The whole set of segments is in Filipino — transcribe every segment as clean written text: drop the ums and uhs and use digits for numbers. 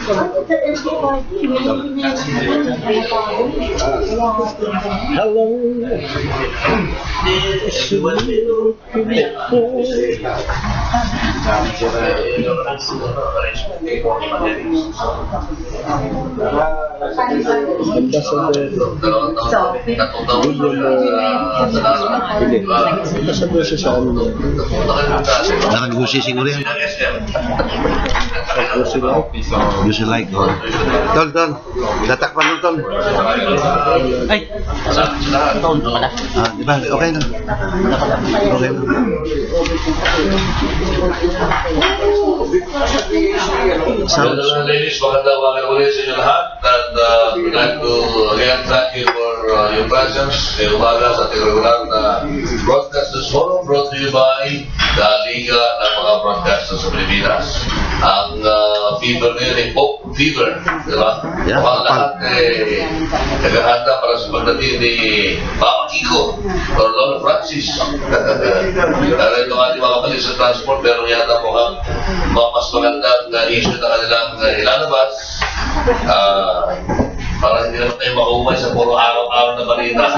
Hello. Nakagusi siguro yan. Gusi like. Tol. Tatakpan mo, Tol. Ay, Tol pala. Di ba? Okay na. Okay na. Ladies, magandang ulit sa inyo lahat. And we'd like to again thank you for your presence ngayong umaga sa ating regular na Broadcasters Forum brought to you by the Liga ng mga Broadcasters sa Pilipinas. Ang fever ngayon ay Pope Fever, di ba? Yeah, mga lahat naghahanda para sa pagdating ni Papa Kiko or Lolo Francis. Dahil ito nga mga kapalit sa transport, pero yata po ang mas magandang issue na kanilang ilalabas para hindi naman tayo makumay sa puro araw-araw na balita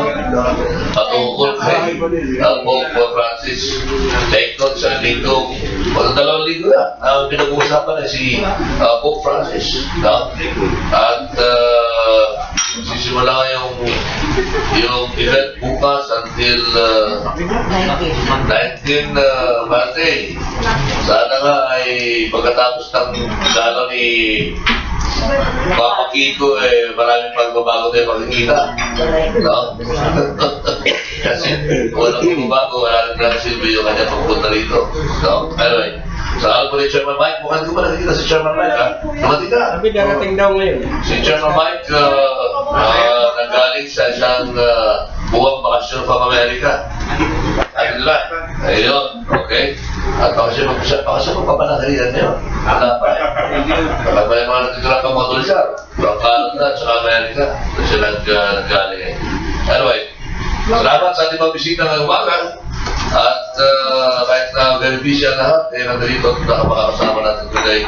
patungkol kay Pope Francis. Take note sa linggo o sa 2 linggo na ang pinag-uusapan ay si Pope Francis, no? At sisimula yung event bukas until 19 Monday. Sana nga ay pagkatapos ng dalo ni Papa Kiko, maraming pagbabago tayo makikita. No? Kasi walang pagbabago, wala rin silbi yung kanya pagpunta rito. No? Anyway, sa alpo ni Chairman Mike, mukhang ko ba nakikita si Chairman Mike, ha? Dumating ka? Sabi darating daw ngayon. Si Chairman Mike, nanggaling sa isang buwang bakasyon from Amerika. Ayun lang. Ayun, okay. At bakasyon magpapanakalian niyo. Wala pa. Kapag may mga natitira pang mga tulisar, from Canada at Amerika, doon sila nanggaling. Anyway, salamat sa ating mga bisita ngayong umaga. At kahit na very busy ang lahat, nandito at nakapakasama natin today.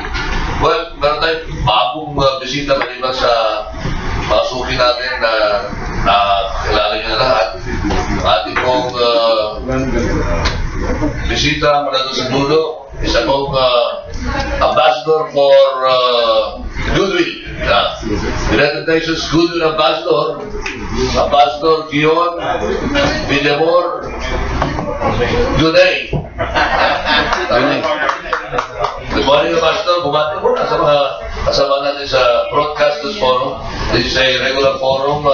Well, meron tayong bagong bisita maliban sa masuki natin na kilala niyo na lahat. Ating pong bisita mula doon sa dulo, isa pong ambassador for Goodwill. United Nations Goodwill Ambassador, Ambassador Gion Villamor Junay. Good morning, Ambassador. Bumati muna sa mga kasama natin sa Broadcasters Forum. This is a regular forum.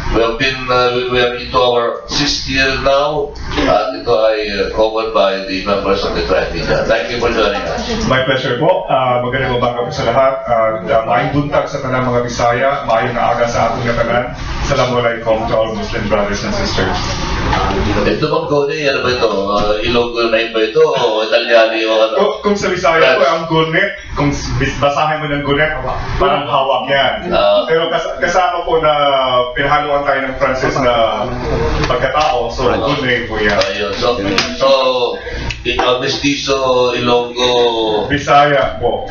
We are into our 6th year now, at ito ay covered by the members of the Trimedia. Thank you for joining us. My pleasure po. Magandang umaga po sa lahat. Maayong buntag sa tanang mga Bisaya, maayong naaga sa atong katanan. Assalamualaikum to all Muslim brothers and sisters. Ito bang gone? Ano ba ito? Ilonggo na ba ito? O Italyano yung ano? Kung sa Bisaya po, ang gunet, kung basahin mo ng gunet, parang hawak yan. Pero kasama po na pinahaluan tayo ng Francis na pagkatao, so gunet po yan. Ayun. So Mestizo, Ilonggo, Bisaya po.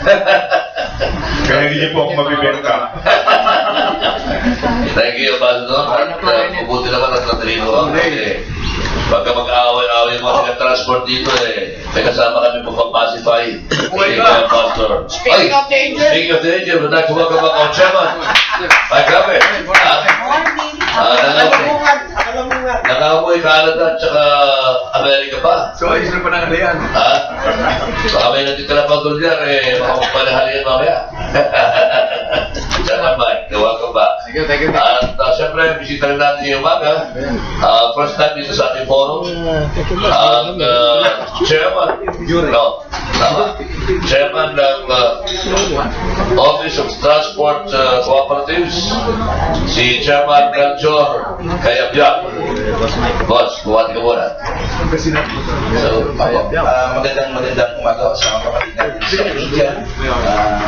Kaya hindi niyo po ako mabibenta. Thank you, Ambassador. At mabuti naman at natalino ako. Pagka mag-aaway-aaway mga taga-transport dito, may kasama kami po pang-pacify. Ambassador. Speaking of danger, we'd like to welcome back our chairman. Mike Gabe. Nangamoy Canada at saka Amerika pa. So, ayos na panangalian. Baka may natitira pang dolyar, makapagpanahalian mamaya. Chairman Mike, welcome back. Thank you. At siyempre, bisita rin natin yung umaga. First time dito sa ating forum. Ang chairman, chairman ng Office of Transport Cooperatives, si Chairman Melchor Kayabyak. Boss, buwan ka muna. So, magandang umaga sa mga kapatid natin sa media.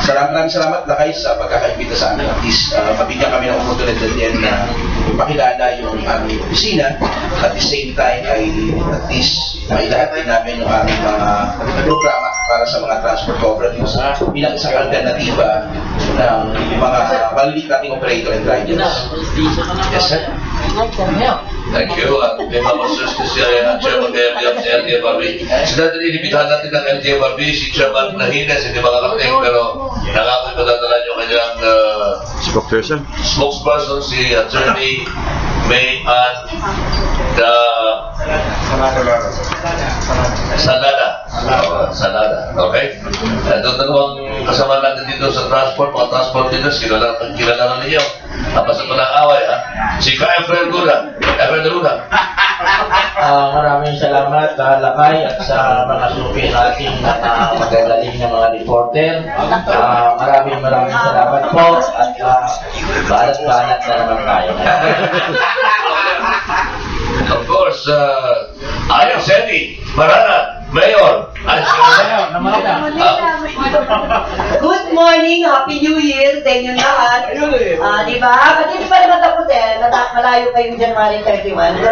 Maraming salamat Lakay sa pagkakaimbita sa amin. At least, mabigyan kami ng oportunidad din na pakilala yung aming opisina. At the same time, ay at least mailahat din namin yung aming mga programa para sa mga transport cooperatives bilang isang alternatiba ng mga maliliit nating operator and drivers. Yes, sir. Thank you. May mga masusunod si Chairman Gabriel sa LTFRB. Sila din inibitahan natin ng LTFRB, si Chairman Nahines, hindi makakating, pero nangako ipadadala yung kanyang spokesperson, si Attorney May Ann Salada. Okay? Ito dalawang kasama natin dito sa transport, mga transport leaders, kilala na ninyo. Tapos ito ng away, ha? Si Efren Luna. Maraming salamat Lakay at sa mga suki nating magagaling na mga reporter. Maraming salamat po at balat-balat na naman tayo. Of course, Ayan Seni, Marana, Mayor. Good morning, Happy New Year sa inyong lahat. Diba? Kasi di pa naman tapos malayo pa yung January 31.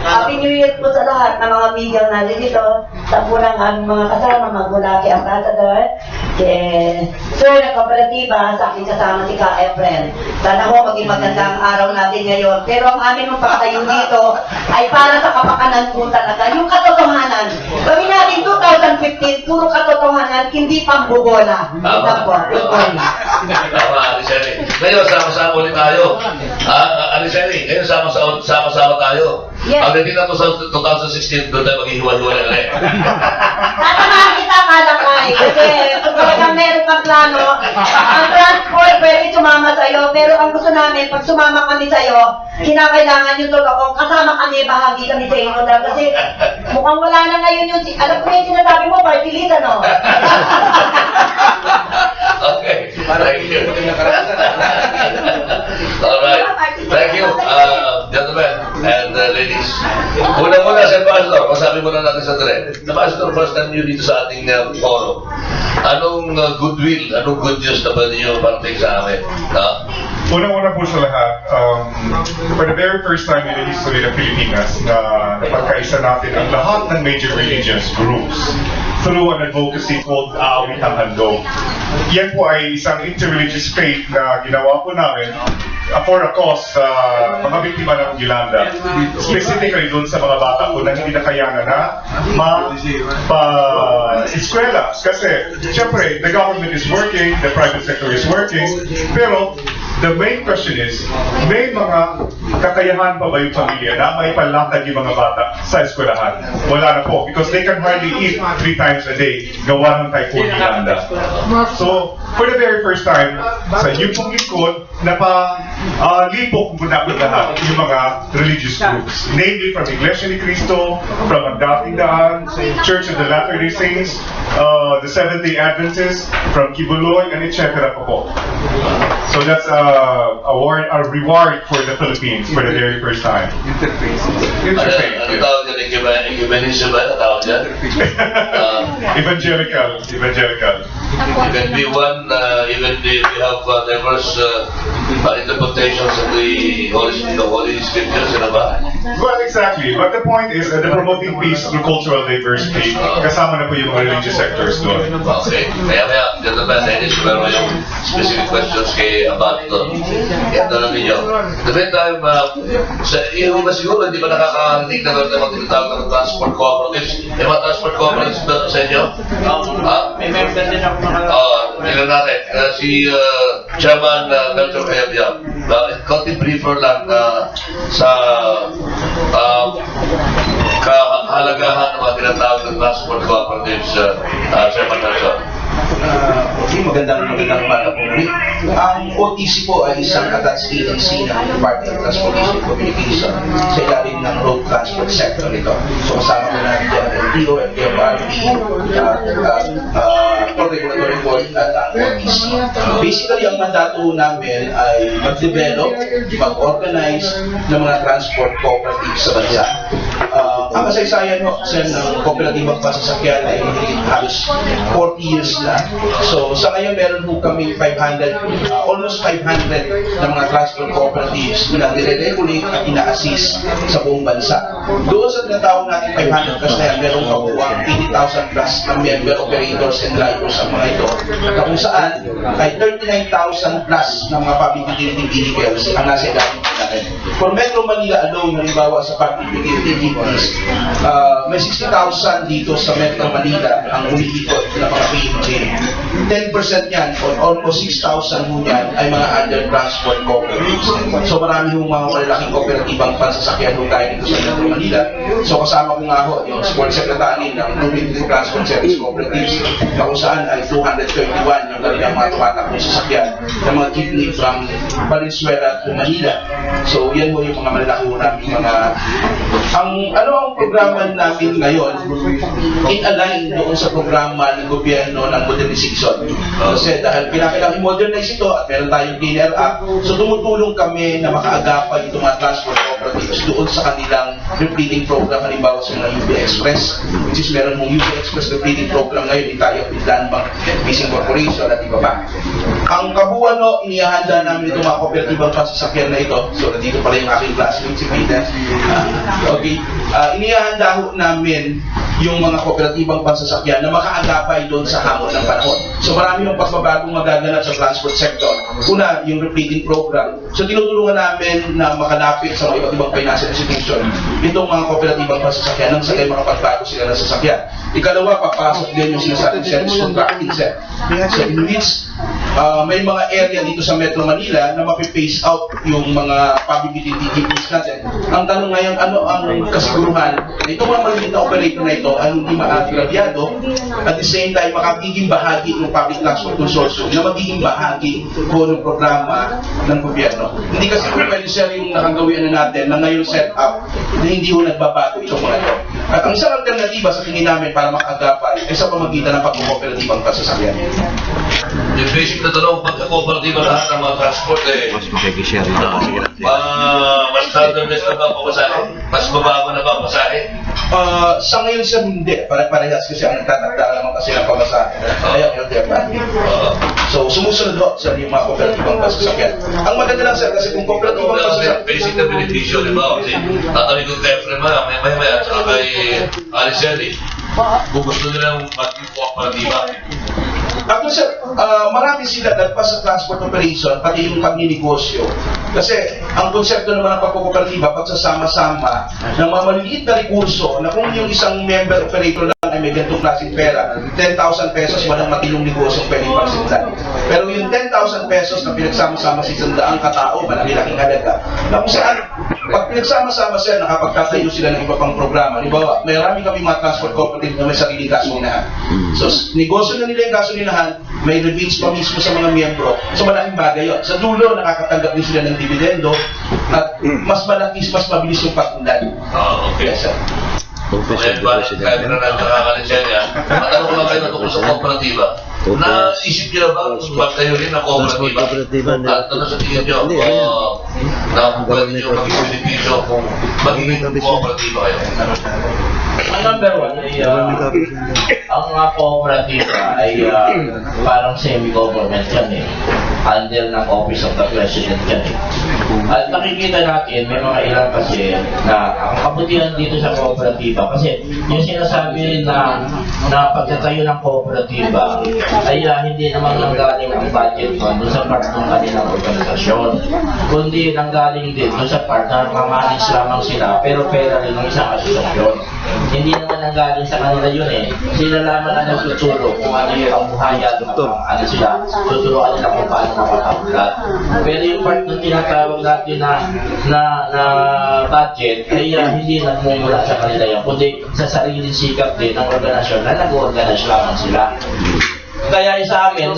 Happy New Year po sa lahat ng mga media natin dito. Sa punang aming mga kasama, Magulaki Ambassador, Sir ng Kooperatiba, sa aking kasama si Ka Efren. Sana ho maging magandang araw natin ngayon. Pero ang amin mong pagtayo dito ay para sa kapakanan po talaga. Yung katotohanan. Gawin natin 2015, puro katotohanan, hindi pambubola. Good morning. Tama, Aliceli. Ngayon, sama-sama ulit tayo. Aliceli, ngayon sama-sama tayo. Yes. Pagdating na to sa 2016, doon tayo maghihiwa-hiwa na ulit. Tatamahan kita, Kalakay. Kasi kung talagang meron kang plano, ang transport pwede sumama sa'yo. Pero ang gusto namin, pag sumama kami sa'yo, kinakailangan yung totoong kasama kami, bahagi kami sa inyo. Kasi mukhang wala na ngayon yung, alam ko yung sinasabi mo, party list, ano? Okay, thank you. Alright, thank you, gentlemen and ladies. Una-una, Sir Pastor, masabi muna natin sa direct. Sir Pastor, first time nyo dito sa ating forum. Anong goodwill, anong good news na pwede nyo parating sa amin? Unang-una po sa lahat, for the very first time in the history ng Pilipinas na napagkaisa natin ang lahat ng major religious groups through an advocacy called Aawitang Handog. Yan po ay isang interreligious faith na ginawa po namin for a cause sa mga biktima ng Yolanda. Specifically doon sa mga bata po na hindi nakayanan na eskwela. Kasi, syempre, the government is working, the private sector is working, pero the main question is, may mga kakayahan pa ba yung pamilya na may palatag yung mga bata sa eskwelahan? Wala na po, because they can hardly eat 3 times a day, gawa ng Typhoon Yolanda. So, for the very first time, sa inyong pong lingkod, napalipok muna po lahat yung mga religious groups. Namely, from Iglesia ni Cristo, from ang Dating Daan, Church of the Latter-day Saints, the Seventh-day Adventists, from Kibuloy, and etc. po. So that's a reward for the Philippines for the very first time. Interfaith. Ano tawag dyan? Ecumenism ba? Ano tawag dyan? Evangelical. Even we one, even we have diverse interpretations of the Holy Scriptures, ano ba? Well, exactly. But the point is the promoting peace through cultural diversity. Kasama na po yung religious sectors doon. Okay. Kaya, gentlemen, ladies, meron yung specific questions kay Abato. Yan na ninyo. The meantime, yung iba siguro, hindi ba nakakarinig na meron tayong tinatawag ng transport cooperatives? May mga transport cooperatives ba sa inyo? May member din ako mga... Tingnan natin. Si Chairman Beltrán Cayabyab. Konting briefer lang sa kahalagahan ng mga tinatawag ng transport cooperatives, Chairman Beltrán. Magandang umaga po ulit. Ang OTC po ay isang attached agency ng Department of Transportation Communication sa ilalim ng road transport sector nito. So kasama ko na dyan ang LTO, LTFRB, Regulatory Board at ang OTC. Basically, ang mandato namin ay mag-develop, mag-organize ng mga transport cooperatives sa bansa. Ang kasaysayan ng kooperatibang pasasakyan ay halos 40 years na. So sa ngayon meron po kami 500, almost 500 na mga transport cooperatives na nire-regulate at ina-assist sa buong bansa. Doon sa tinatawag natin 500 plus na yan, meron pa po ang 80,000 plus na member operators and drivers ang mga ito, na kung saan ay 39,000 plus na mga public utility vehicles ang nasa ilalim natin. For Metro Manila alone, halimbawa sa public utility vehicles, may 60,000 dito sa Metro Manila ang umiikot na mga PUJ. 10% yan, or almost 6,000 mo yan, ay mga under transport cooperatives. So marami yung mga malalaking kooperatibang pansasakyan doon tayo dito sa Metro Manila. So kasama ko nga ho, yung Sport Secretary ng Community Transport Service Cooperatives, na kung saan ay 221 yung kanilang mga tumatakbo sasakyan ng mga jeepney from Valenzuela to Manila. So yan mo yung mga malalaki ho namin mga... ang programa namin ngayon, in-align doon sa programa ng gobyerno ng modernization. Kasi dahil kailangan i-modernize ito at meron tayong Cleaner Act, so tumutulong kami na makaagapan itong mga transport cooperatives doon sa kanilang repleting program, halimbawa sa mga UP Express, which is meron mong UP Express repleting program ngayon, tayo with Land Bank Fishing Corporation at iba pa. Ang kabuuan no, inihanda namin itong mga kooperatibang pansasakyan na ito. So nandito pala yung aking classmate si Peter. Okay. Inihanda ho namin yung mga kooperatibang pansasakyan na makaagapay doon sa hamon ng panahon. So marami yung pagbabagong magaganap sa transport sector. Una, yung repleting program. So tinutulungan namin na makalapit sa mga iba't ibang financial institution itong mga kooperatibang pansasakyan nang sakay makapagbago sila ng sasakyan. Ikalawa, papasok din yung sinasabing service contracting set. So in which may mga area dito sa Metro Manila na mapipace out yung mga public utility vehicles natin. Ang tanong ngayon, ano ang kasiguruhan na itong mga maliit na operator na ito ay hindi maagrabyado at the same time makagiging bahagi ng public transport consortium na magiging bahagi po ng programa ng gobyerno. Hindi kasi kung pwede siya yung nakagawian na natin na ngayon set up na hindi ho nagbabago itong mga ito. At ang isang alternatiba sa tingin namin para makagapay ay sa pamagitan ng pagkukooperatibang pansasakyan. Yung basic na tanong, pagka-cooperatiba lahat ng mga transport Mas makikishare ito. Sige na. mas standardized na ba pamasahe? Mas mabago na ba pamasahe? Sa ngayon sir, hindi. Pare-parehas kasi ang nagtatakda naman kasi ng pamasahe. Kaya so, sumusunod ho sa yung mga kooperatibang pansasakyan. Ang maganda lang sir, kasi kung kooperatibang pansasakyan... Basic na beneficio, di ba? Kasi tatawin ko kay Efrem maya at saka kay Aliceli. Kung gusto nilang maging kooperatiba. Ako sir, marami sila dagpas sa transport operation, pati yung pagninegosyo. Kasi ang konsepto naman ng pagkukooperatiba, pagsasama-sama ng mga maliliit na rekurso na kung yung isang member operator lang ay may ganitong klaseng pera, 10,000 pesos, walang matilong negosyo pwedeng pagsindan. Pero yung 10,000 pesos na pinagsama-sama sa isang daang katao, malaki-laking halaga. Na kung saan, pag pinagsama-sama sila, nakapagtatayo sila ng iba pang programa. Diba, marami kami mga transport cooperative na may sariling gasolinahan. So, negosyo na nila yung gasolinahan, may rebates pa mismo sa mga miyembro. So, malaking bagay yun. Sa dulo, nakakatanggap din sila ng dividendo at mas malaki, mas mabilis yung pag-unlad. Okay. Yes, sir. Kaya ba, kaya na nakakalisya niya, matanong ko lang kayo natungkol sa kooperatiba. Naisip niyo na ba kung magtayo rin ng kooperatiba? At ano sa tingin niyo, na pwede niyo maging beneficio kung magiging kooperatiba kayo? Ang number one ay ang mga kooperatiba ay parang semi-government yan eh. Under ng Office of the President yan eh. At nakikita natin, may mga ilan kasi na ang kabutihan dito sa kooperatiba kasi yung sinasabi na pagtatayo ng kooperatiba ay hindi naman nanggaling ang budget doon sa part ng kanilang organisasyon. Kundi nanggaling din doon sa part na mamanage lamang sila pero pera rin ng isang asosasyon. Hindi naman nanggaling sa kanila yun eh. Sila lamang ang nagtuturo kung ano yung pambuhayan ng ano sila. Tuturuan nila kung paano nakakaulat. Pero yung part na tinatawag natin na budget ay hindi nagmumula sa kanila yan. Kundi sa sariling sikap din ng organisasyon na nag-organize lamang sila. Kaya sa amin,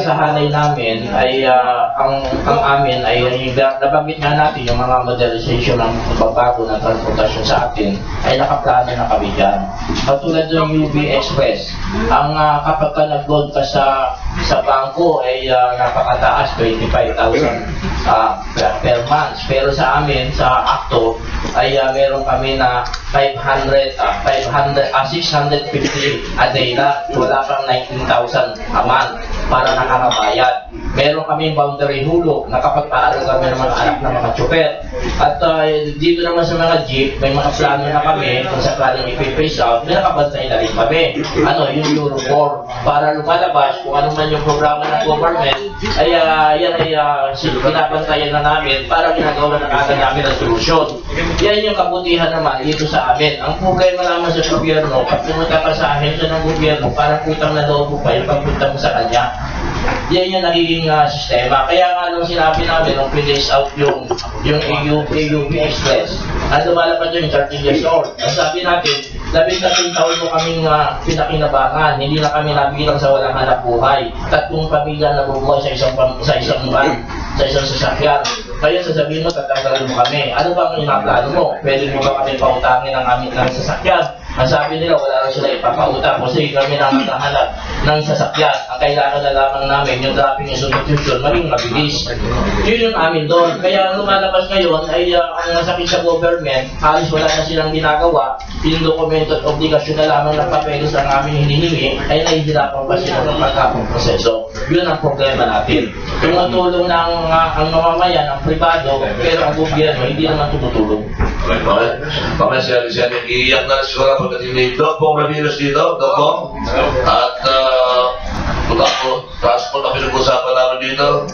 sa hanay namin, ay ang amin ay nabanggit nga natin yung mga modernization ng pagbabago ng transportasyon sa atin ay nakaplano na kami dyan. Katulad ng UB Express, ang kapag ka nag-load ka sa bangko ay napakataas, 25,000 per month. Pero sa amin, sa Acto, ay meron kami na 650 a day na, wala pang 19,000 a month para nakakabayad. Meron kami boundary hulog, nakapagpaaral kami ng mga anak ng mga tsuper. At dito naman sa mga jeep, may mga plano na kami kung sakaling ipipace out, may nakabantay na rin kami. Yung Euro 4, para lumalabas kung ano man yung programa ng government, ay yan ay binabantayan na namin para ginagawa na kagad namin ang solusyon. Yan yung kabutihan naman dito sa amin. Ang problema naman sa gobyerno, pag pumunta ka sa ahensya ng gobyerno, parang putang na loob mo pa yung pagpunta mo sa kanya. Yan yung nagiging sistema. Kaya nga nung sinabi namin, nung pindace out yung AUP Express, lumalapad yung 13 years old. Ang sabi natin, 13 taon mo kaming pinakinabangan, hindi na kami nabilang sa walang hanap buhay. 3 pamilya na bubuhay sa isang sasakyan. Kaya sasabihin mo, tatanggalin mo kami. Ano ba ang inaplano mo? Pwede mo ba kami pautangin ng aming sasakyan? Ang sabi nila, wala na sila ipapautang kasi kami nang naghahanap ng sasakyan. Ang kailangan na lamang namin, yung dropping and substitution, maging mabilis. Yun yung amin doon. Kaya lumalabas ngayon ay ang nasakit sa government, halos wala na silang ginagawa. Yung dokumento at obligasyon na lamang ng papeles ang aming hinihingi, ay nahihirapan pa sila ng pagkakong proseso. Yun ang problema natin. Tumutulong na ang mamamayan, ang pribado, pero ang gobyerno hindi naman tumutulong. Mamaya siya iiyak na siguro pagdating ni Doc Pong Ramirez dito, Doc Pong. At transport na pinag-usapan namin dito.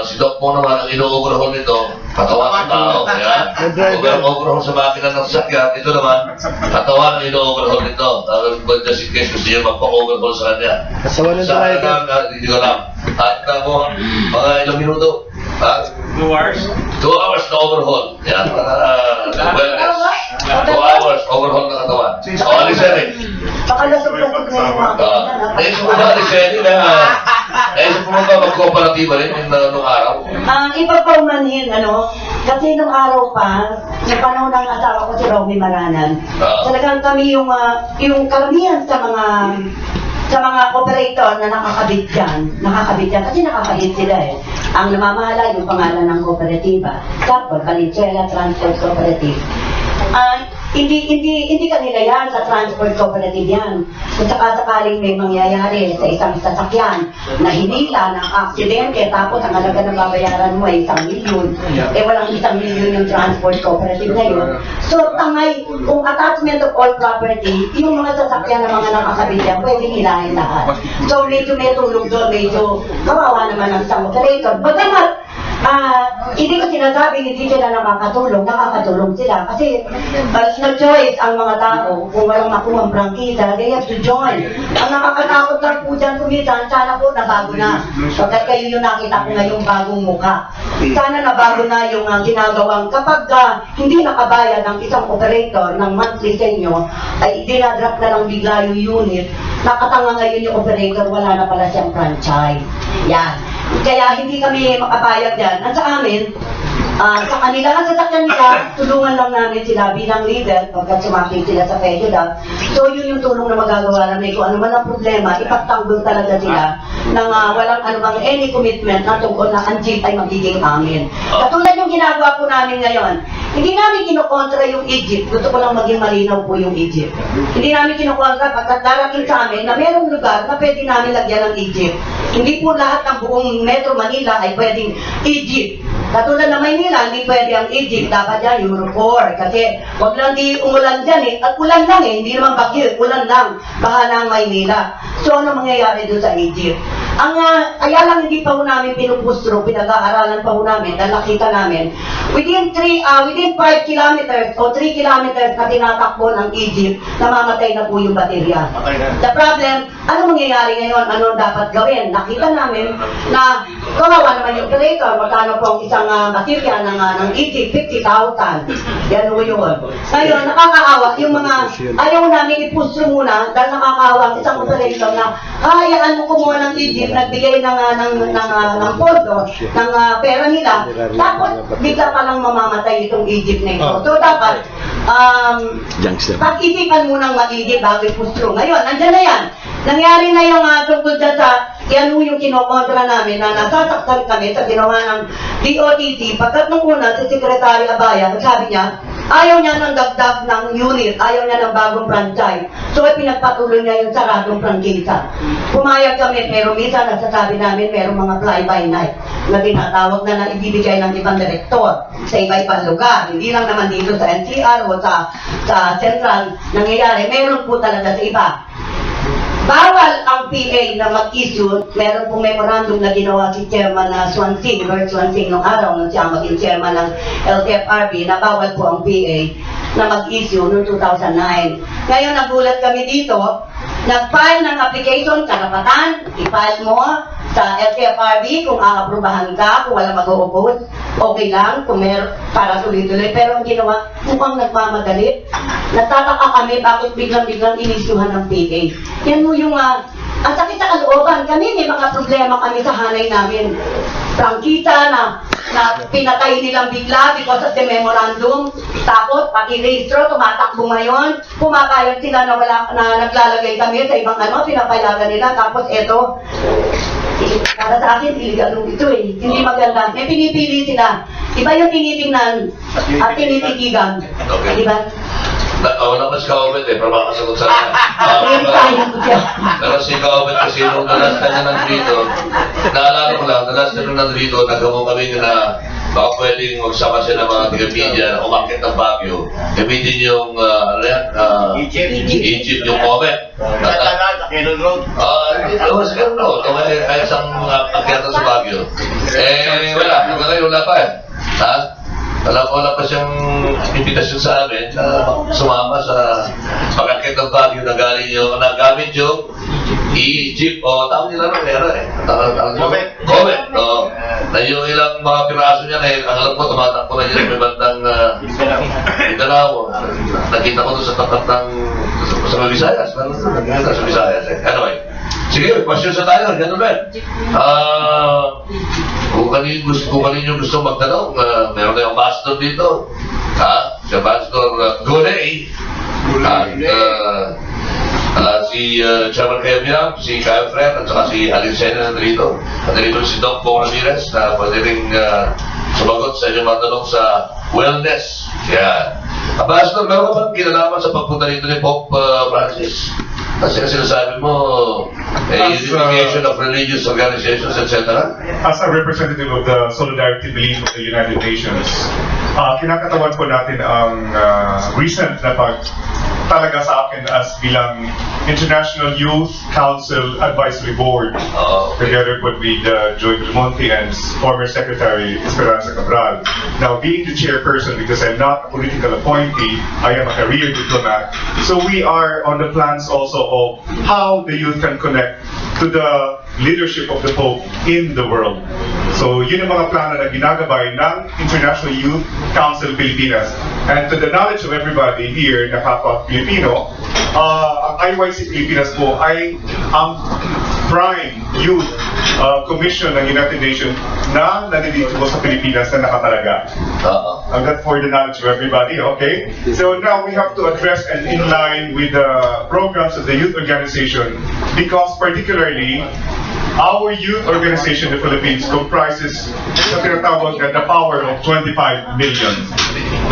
Si Doc Pong naman ang ino-overhaul nito, katawan ng tao. Overhaul sa makina ng sasakyan. Ito naman, katawan ang ino-overhaul nito. Just in case gusto niya magpa-overhaul sa kanya. Hindi ko lang. At mga ilang minuto, 2 hours na overhaul. Yan. 2 hours overhaul na katawan. O, Aliseri. Pakalasog-lasog na yung mga Naisip mo ba, Aliseri, naisip mo ba mag-cooperatiba rin nung araw? Iba pa umanhin, kasi nung araw pa, sa panahon ng asawa ko si Romy Maranan, talagang kami yung karamihan sa mga operator na nakakabit dyan, kasi nakakabit sila ang namamahala yung pangalan ng kooperatiba, tapos Valenzuela Transport Cooperative. Hindi kanila yan sa transport cooperative yan. Kung sakaling may mangyayari sa isang sasakyan na hinila ng aksidente tapos ang halaga na babayaran mo ay 1 milyon, walang 1 milyon yung transport cooperative na yun. So, kung attachment of all property, yung mga sasakyan ng mga nakakabit yan, pwedeng hilahin lahat. So, medyo may tulong doon, medyo kawawa naman ang isang operator. Bagamat, hindi ko sinasabing hindi sila nakakatulong sila. Kasi, no-choice ang mga tao kung walang makuha ang prangkisa, they have to join. Ang nakakatakot lang po dyan kumisan, sana po nabago na. Pagkat kayo yung nakita ko ngayong bagong mukha. Sana nabago na yung ginagawang kapag hindi nakabayad ng isang operator ng monthly sa inyo, ay dinadrop na lang bigla yung unit. Nakatanga ngayon yung operator, wala na pala siyang franchise. Yan. Kaya hindi kami makabayad yan. At sa amin, sa kanila ang sasakyan nila, tulungan lang namin sila bilang leader pagkat sumakit sila sa PEDUDA. So yun yung tulong na magagawa namin. Kung ano man ang problema, ipagtanggol talaga sila ng walang anumang any commitment na tungkol na ang jeep ay magiging amin. Katulad yung ginagawa po namin ngayon, hindi namin kinukontra yung Egypt. Gusto ko lang maging malinaw po yung Egypt. Hindi namin kinukontra pagkat darating sa amin na merong lugar na pwede namin lagyan ng Egypt. Hindi po lahat ng buong Metro Manila ay pwedeng Egypt. Katulad na Maynila, hindi pwede ang Egypt, dapat yan Euro 4. Kasi wag lang di umulan dyan At ulan lang hindi naman bagyo, ulan lang. Bahala ang Maynila. So ano mangyayari doon sa Egypt? Kaya lang hindi pa ho namin pinupustro, pinag-aaralan pa ho namin, dahil nakita namin, within 5 kilometers o 3 kilometers na tinatakbo ng Egypt, namamatay na po yung baterya. The problem, ano mangyayari ngayon? Ano dapat gawin? Nakita namin na kawawa naman yung operator, magkano po ang isang baterya ng Egypt, 50,000. Yan ho yun. Ngayon, nakakaawa yung mga, ayaw namin ipustro muna, dahil nakakaawa ang isang operator na, hayaan mo kumuha ng Egypt, nagbigay ng pondo, ng pera nila, tapos bigla palang mamamatay itong Egypt na ito. So dapat, pag-isipan munang maigi bago ipustro. Ngayon, nandyan na yan. Nangyari na yung tungkol dyan sa, yan yung kinokontra namin na nasasaktan kami sa ginawa ng DOTC. Pagkat nung una, si Secretary Abaya, sabi niya, Ayaw niya ng dagdag ng unit, ayaw niya ng bagong franchise. So, pinagpatuloy niya yung saradong prangkisa. Pumayag kami, pero minsan nagsasabi namin merong mga fly-by-night na tinatawag na ibibigay ng ibang direktor sa iba-ibang lugar. Hindi lang naman dito sa NCR o sa Central nangyayari. Meron po talaga sa iba. Bawal ang PA na mag-issue. Meron pong memorandum na ginawa si Chairman Swansing, Lord Swansing, nung araw nung siya maging chairman ng LTFRB, na bawal po ang PA na mag-issue noong 2009. Ngayon, nagulat kami dito, nag-file ng application, karapatan, i-file mo sa LTFRB kung aaprubahan ka, kung wala mag-o-oppose, okay lang, kung meron para tuloy-tuloy. Pero ang ginawa, mukhang nagmamadali. Nagtataka kami bakit biglang-biglang inisyuhan ng PA. Yan mo yung ang sakit sa kalooban. Kami may mga problema kami sa hanay namin. Prangkita na pinatay nilang bigla because of the memorandum. Tapos pati registro tumatakbo ngayon. Pumakayag sila na naglalagay kami sa ibang pinapayagan nila. Tapos eto, para sa akin, illegal ito eh. Hindi maganda. May pinipili sila. Iba yung tinitingnan at tinititigan. Okay. Diba? Wala mas ka-comment pero makasagot sa akin. Pero si ka-comment kasi nung nalas na niya nandito, naalala ko lang, nalas na nung nandito, nagamo kami na baka pwedeng magsama siya ng mga taga-media na umakit ng Baguio. Gamitin yung, Egypt yung comment. Sa Quezon Road. Kaya isang akyatan sa Baguio. Wala pa eh. Ha? Wala pa siyang invitasyon sa amin na sumama sa pag-akit ng Baguio na galing yung nagamit yung Egypt o tawag nila ng pera eh. Comment. Na yung ilang mga piraso niya na ang alam ko tumatakbo na yun may bandang Mindanao. Nakita ko doon sa tapat ng sa Visayas. Sa Visayas eh. Anyway. Sige, question sa tayo. Ganun ba? Kung kanino gusto magtanong, meron na yung ambassador dito. Si Ambassador Gonay. At si Chairman Keviam, si Kyle Fred, at saka si Alincena nandito. At nandito si Doc Bo Ramirez na pwede rin sumagot sa inyong mga tanong sa wellness. Yan. Ambassador, meron ka bang kinalaman sa pagpunta dito ni Pope Francis? Kasi sinasabi mo, unification of religious organizations, etc. As a representative of the Solidarity Belief of the United Nations, kinakatawan po natin ang recent na talaga sa akin as bilang International Youth Council Advisory Board, together with Joy Belmonte and former Secretary Esperanza Cabral. Now, being the chairperson, because I'm not a political appointee, I am a career diplomat, so we are on the plans also of how the youth can connect to the leadership of the Pope in the world. So yun ang mga plano na ginagabay ng International Youth Council Pilipinas. And to the knowledge of everybody here na kapwa-Pilipino, ang IYC Pilipinas po ay ang prime youth commission ng United Nations na nandito po sa Pilipinas na nakatalaga. And that's for the knowledge of everybody, okay? So now we have to address and in line with the programs of the youth organization, because particularly our youth organization in the Philippines comprises sa tinatawag na the power of 25 million.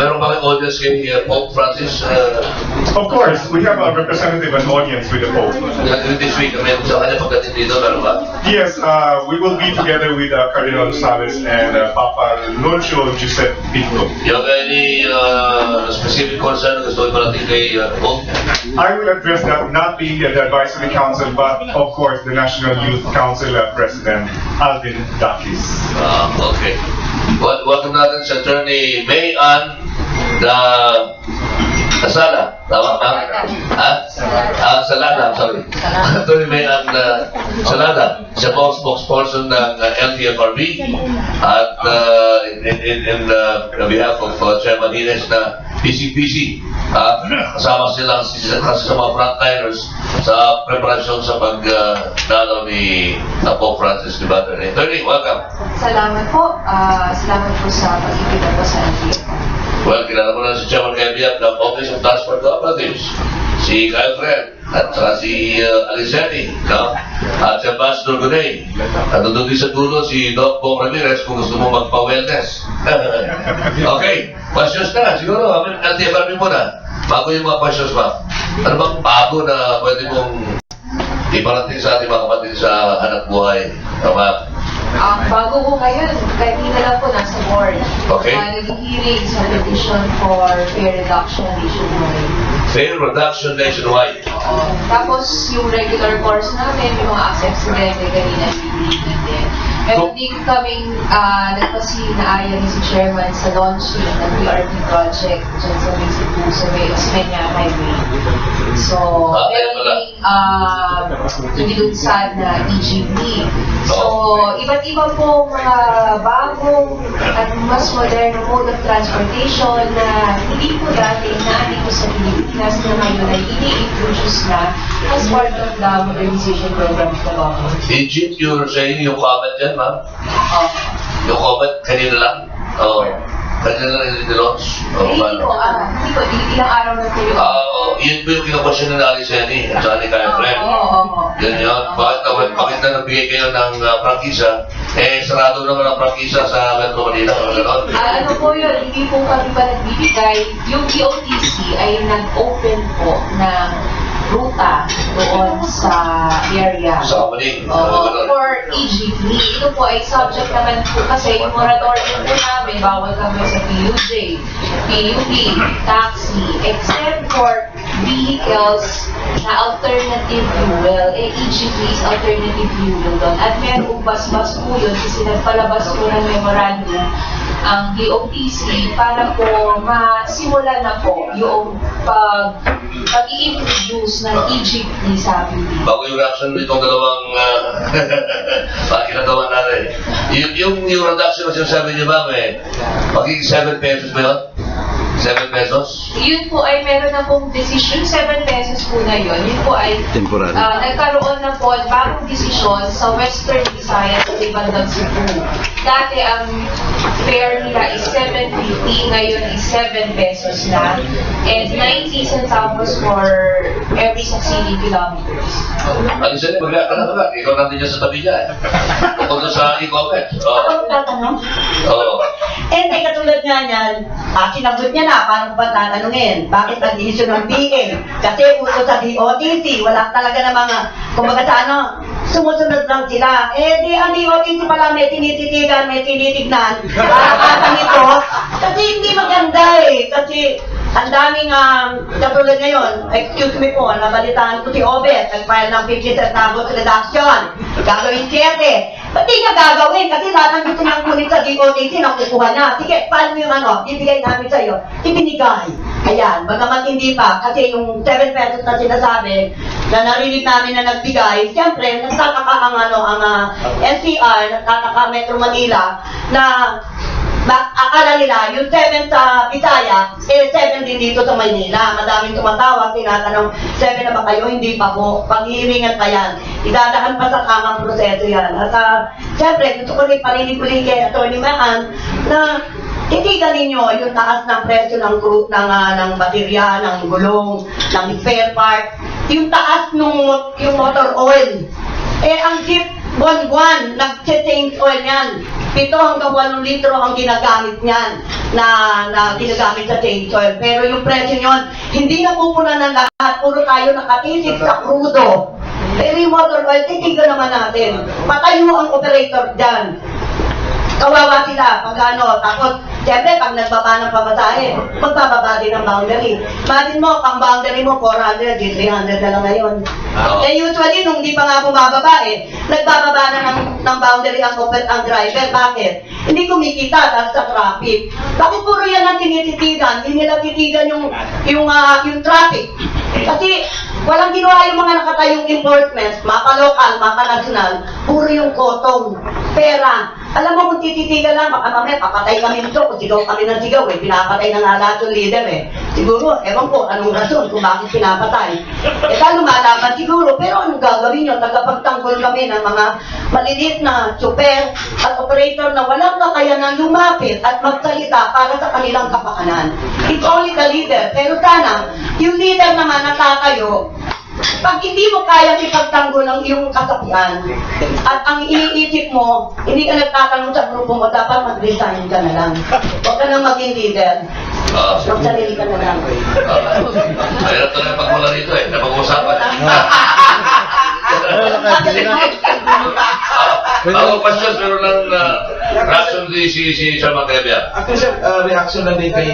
Meron ba kayong audience kay Pope Francis? Of course, we have a representative and audience with the Pope. This week, sa kanya pagdating dito, meron ba? Yes, we will be together with Cardinal Salas and Papa Nuncio Giuseppe Pico. You have any specific concern na gusto iparating kay Pope? I will address that not being the advisory council, but of course the National Youth Council President Alvin Dakis. Okay. Welcome natin si Attorney May Ann Salada. Tama ba? Salada, sorry. Attorney May Ann Salada. Siya po spokesperson ng LTFRB at in behalf of Chairman Ines na PCPC. Kasama sila sa mga frontliners sa preparasyon sa pagdalaw ni Pope Francis de Battery. Attorney, welcome. Salamat po. Salamat po sa pag-ibigay po sa LTFRB. Well, kilala mo na si Chairman Keviam ng Office of Transport Cooperatives, si Kyle Fred. at saka si Alicetti, no? At si Ambassador Gunay. At nandun din sa dulo si Doc Bong Ramirez kung gusto mo magpa-wellness. Okay, questions na. Siguro, LTFRB muna. Bago yung mga questions, ma'am. Ano bang bago na pwede mong iparating sa ating mga kapatid sa hanap buhay? Ma'am. Bago ko ngayon, kanina lang po nasa board. Okay. Nag-hearing sa petition for fare reduction nationwide. Fare reduction nationwide. Tapos yung regular course namin, yung mga accidente kanina, din. Meron din kaming nagpasinaaya ni si Chairman sa launching ng PRP project dyan sa Mexico, sa Osmeña Highway. So, meron din nilunsad na EGP. So, iba't iba po mga bagong at mas modern mode of transportation na hindi po dati natin po sa Pilipinas na ngayon ay ini-introduce na as part of the modernization program of the government. Egypt, you're saying yung comment yan, ma'am? Yung comment, kanina lang? Kanina lang yung nilaunch? Hindi po, ilang araw na po yun. Yun po yung kinapasyon na Aliceni at saka ni Kaya Friend. Yun yun. Bakit na nagbigay kayo ng prangkisa? Sarado naman ang prangkisa sa Metro Manila. Ano po yun, hindi po kami pa nagbibigay. Yung DOTC ay nag-open po ng ruta doon sa area. Sa Kamaling. For EGP. Ito po ay subject naman po kasi yung moratorium po namin, bawal kami sa PUJ, PUP, taxi, except for vehicles na alternative fuel, EGP is alternative fuel doon. At merong bas-bas po yun kasi nagpalabas po ng memorandum ang DOTC para po masimula na po yung pag-i-introduce ng EGP sa Pilipinas. Bago yung reaction itong dalawang pakinagawa natin. Yung reduction na sinasabi niyo ba, magiging 7 pesos ba yun? 7 pesos? Yun po ay meron na pong decision, 7 pesos po na yun. Yun po ay Temporary. nagkaroon na po bagong desisyon sa Western Visayas at Ibandang Cebu. Dati ang fare nila is 7.50, ngayon is 7 pesos na. And 90 centavos for every succeeding kilometers. Ano siya, mag-react ka na ba? Ikaw natin dyan sa tabi niya. Tungkol sa e-comment. Ako tatanong? Hindi, katulad nga niyan, sinagot niya na, paano ba tatanungin? Bakit nag-issue ng PA? Kasi uso sa DOTC, wala talaga na mga, kumbaga sa ano, sumusunod lang sila. Di ang DOTC pala may tinititigan, may tinitignan, para kasa nito, kasi hindi maganda kasi ang daming, katulad ngayon, excuse me po, nabalitaan ko si Obet, nag-file ng 50 centavos reduction, gagawin 7. Ba't di niya gagawin? Kasi lahat ng gusto niyang kunin sa DOTC, nakukuha niya. Sige, paano yung ibigay namin sa'yo? Ibinigay. Ayan, bagamat hindi pa, kasi yung 7 pesos na sinasabi, na narinig namin na nagbigay, siyempre, nagtataka ang NCR, nagtataka Metro Manila, na akala nila, yung 7 sa Visaya, 7 din dito sa Maynila. Madaming tumatawag, tinatanong, 7 na ba kayo? Hindi pa po. Paghihiringan pa yan. Idadahan pa sa tamang proseso yan. At siyempre, gusto ko rin parinig-uling kay Atty. Maan na titigan ninyo yung taas ng presyo ng baterya, ng gulong, ng spare part, yung taas yung motor oil. Ang jeep, buwan-buwan, nag-change oil yan. 7 hanggang 8 litro ang ginagamit niyan na ginagamit sa change oil. Pero yung presyo nyon, hindi na pupuna ng lahat. Puro tayo nakatisip sa crudo. Pero yung motor oil, titigan naman natin. Patayo ang operator dyan. Kawawa sila pag tapos siyempre pag nagbaba ng pamasahe, magbababa din ang boundary. Imagine mo, pang boundary mo 400, 300 na lang ngayon. Usually nung di pa nga bumababa nagbababa na ng boundary ang driver. Bakit? Hindi kumikita dahil sa traffic. Bakit puro yan ang tinititigan? Hindi nila titigan yung traffic. Kasi walang ginawa yung mga nakatayong enforcement, mapa-local, mapa-national, puro yung kotong, pera. Alam mo kung tititigan lang, baka mamaya papatay kami nito, kung sigaw kami ng sigaw, pinapatay na nga lahat yung leader Siguro, ewan ko, anong rason kung bakit pinapatay. Lumalaban siguro, pero anong gagawin nyo? Tagapagtanggol kami ng mga maliliit na super at operator na walang kakayanan lumapit at magsalita para sa kanilang kapakanan. It's only the leader. Pero sana, yung leader naman natatayo, Pag hindi mo kaya ipagtanggol ang iyong kasapian, at ang iniisip mo, hindi ka nagtatanong sa grupo mo, dapat mag-resign ka na lang. Huwag ka nang maging leader. Magsarili ka na lang. Mahirap na rin pagmula rito eh, napag-uusapan. Ako question, pero ng reaction si Chairman Kebia. Actually, sir, reaction lang din kay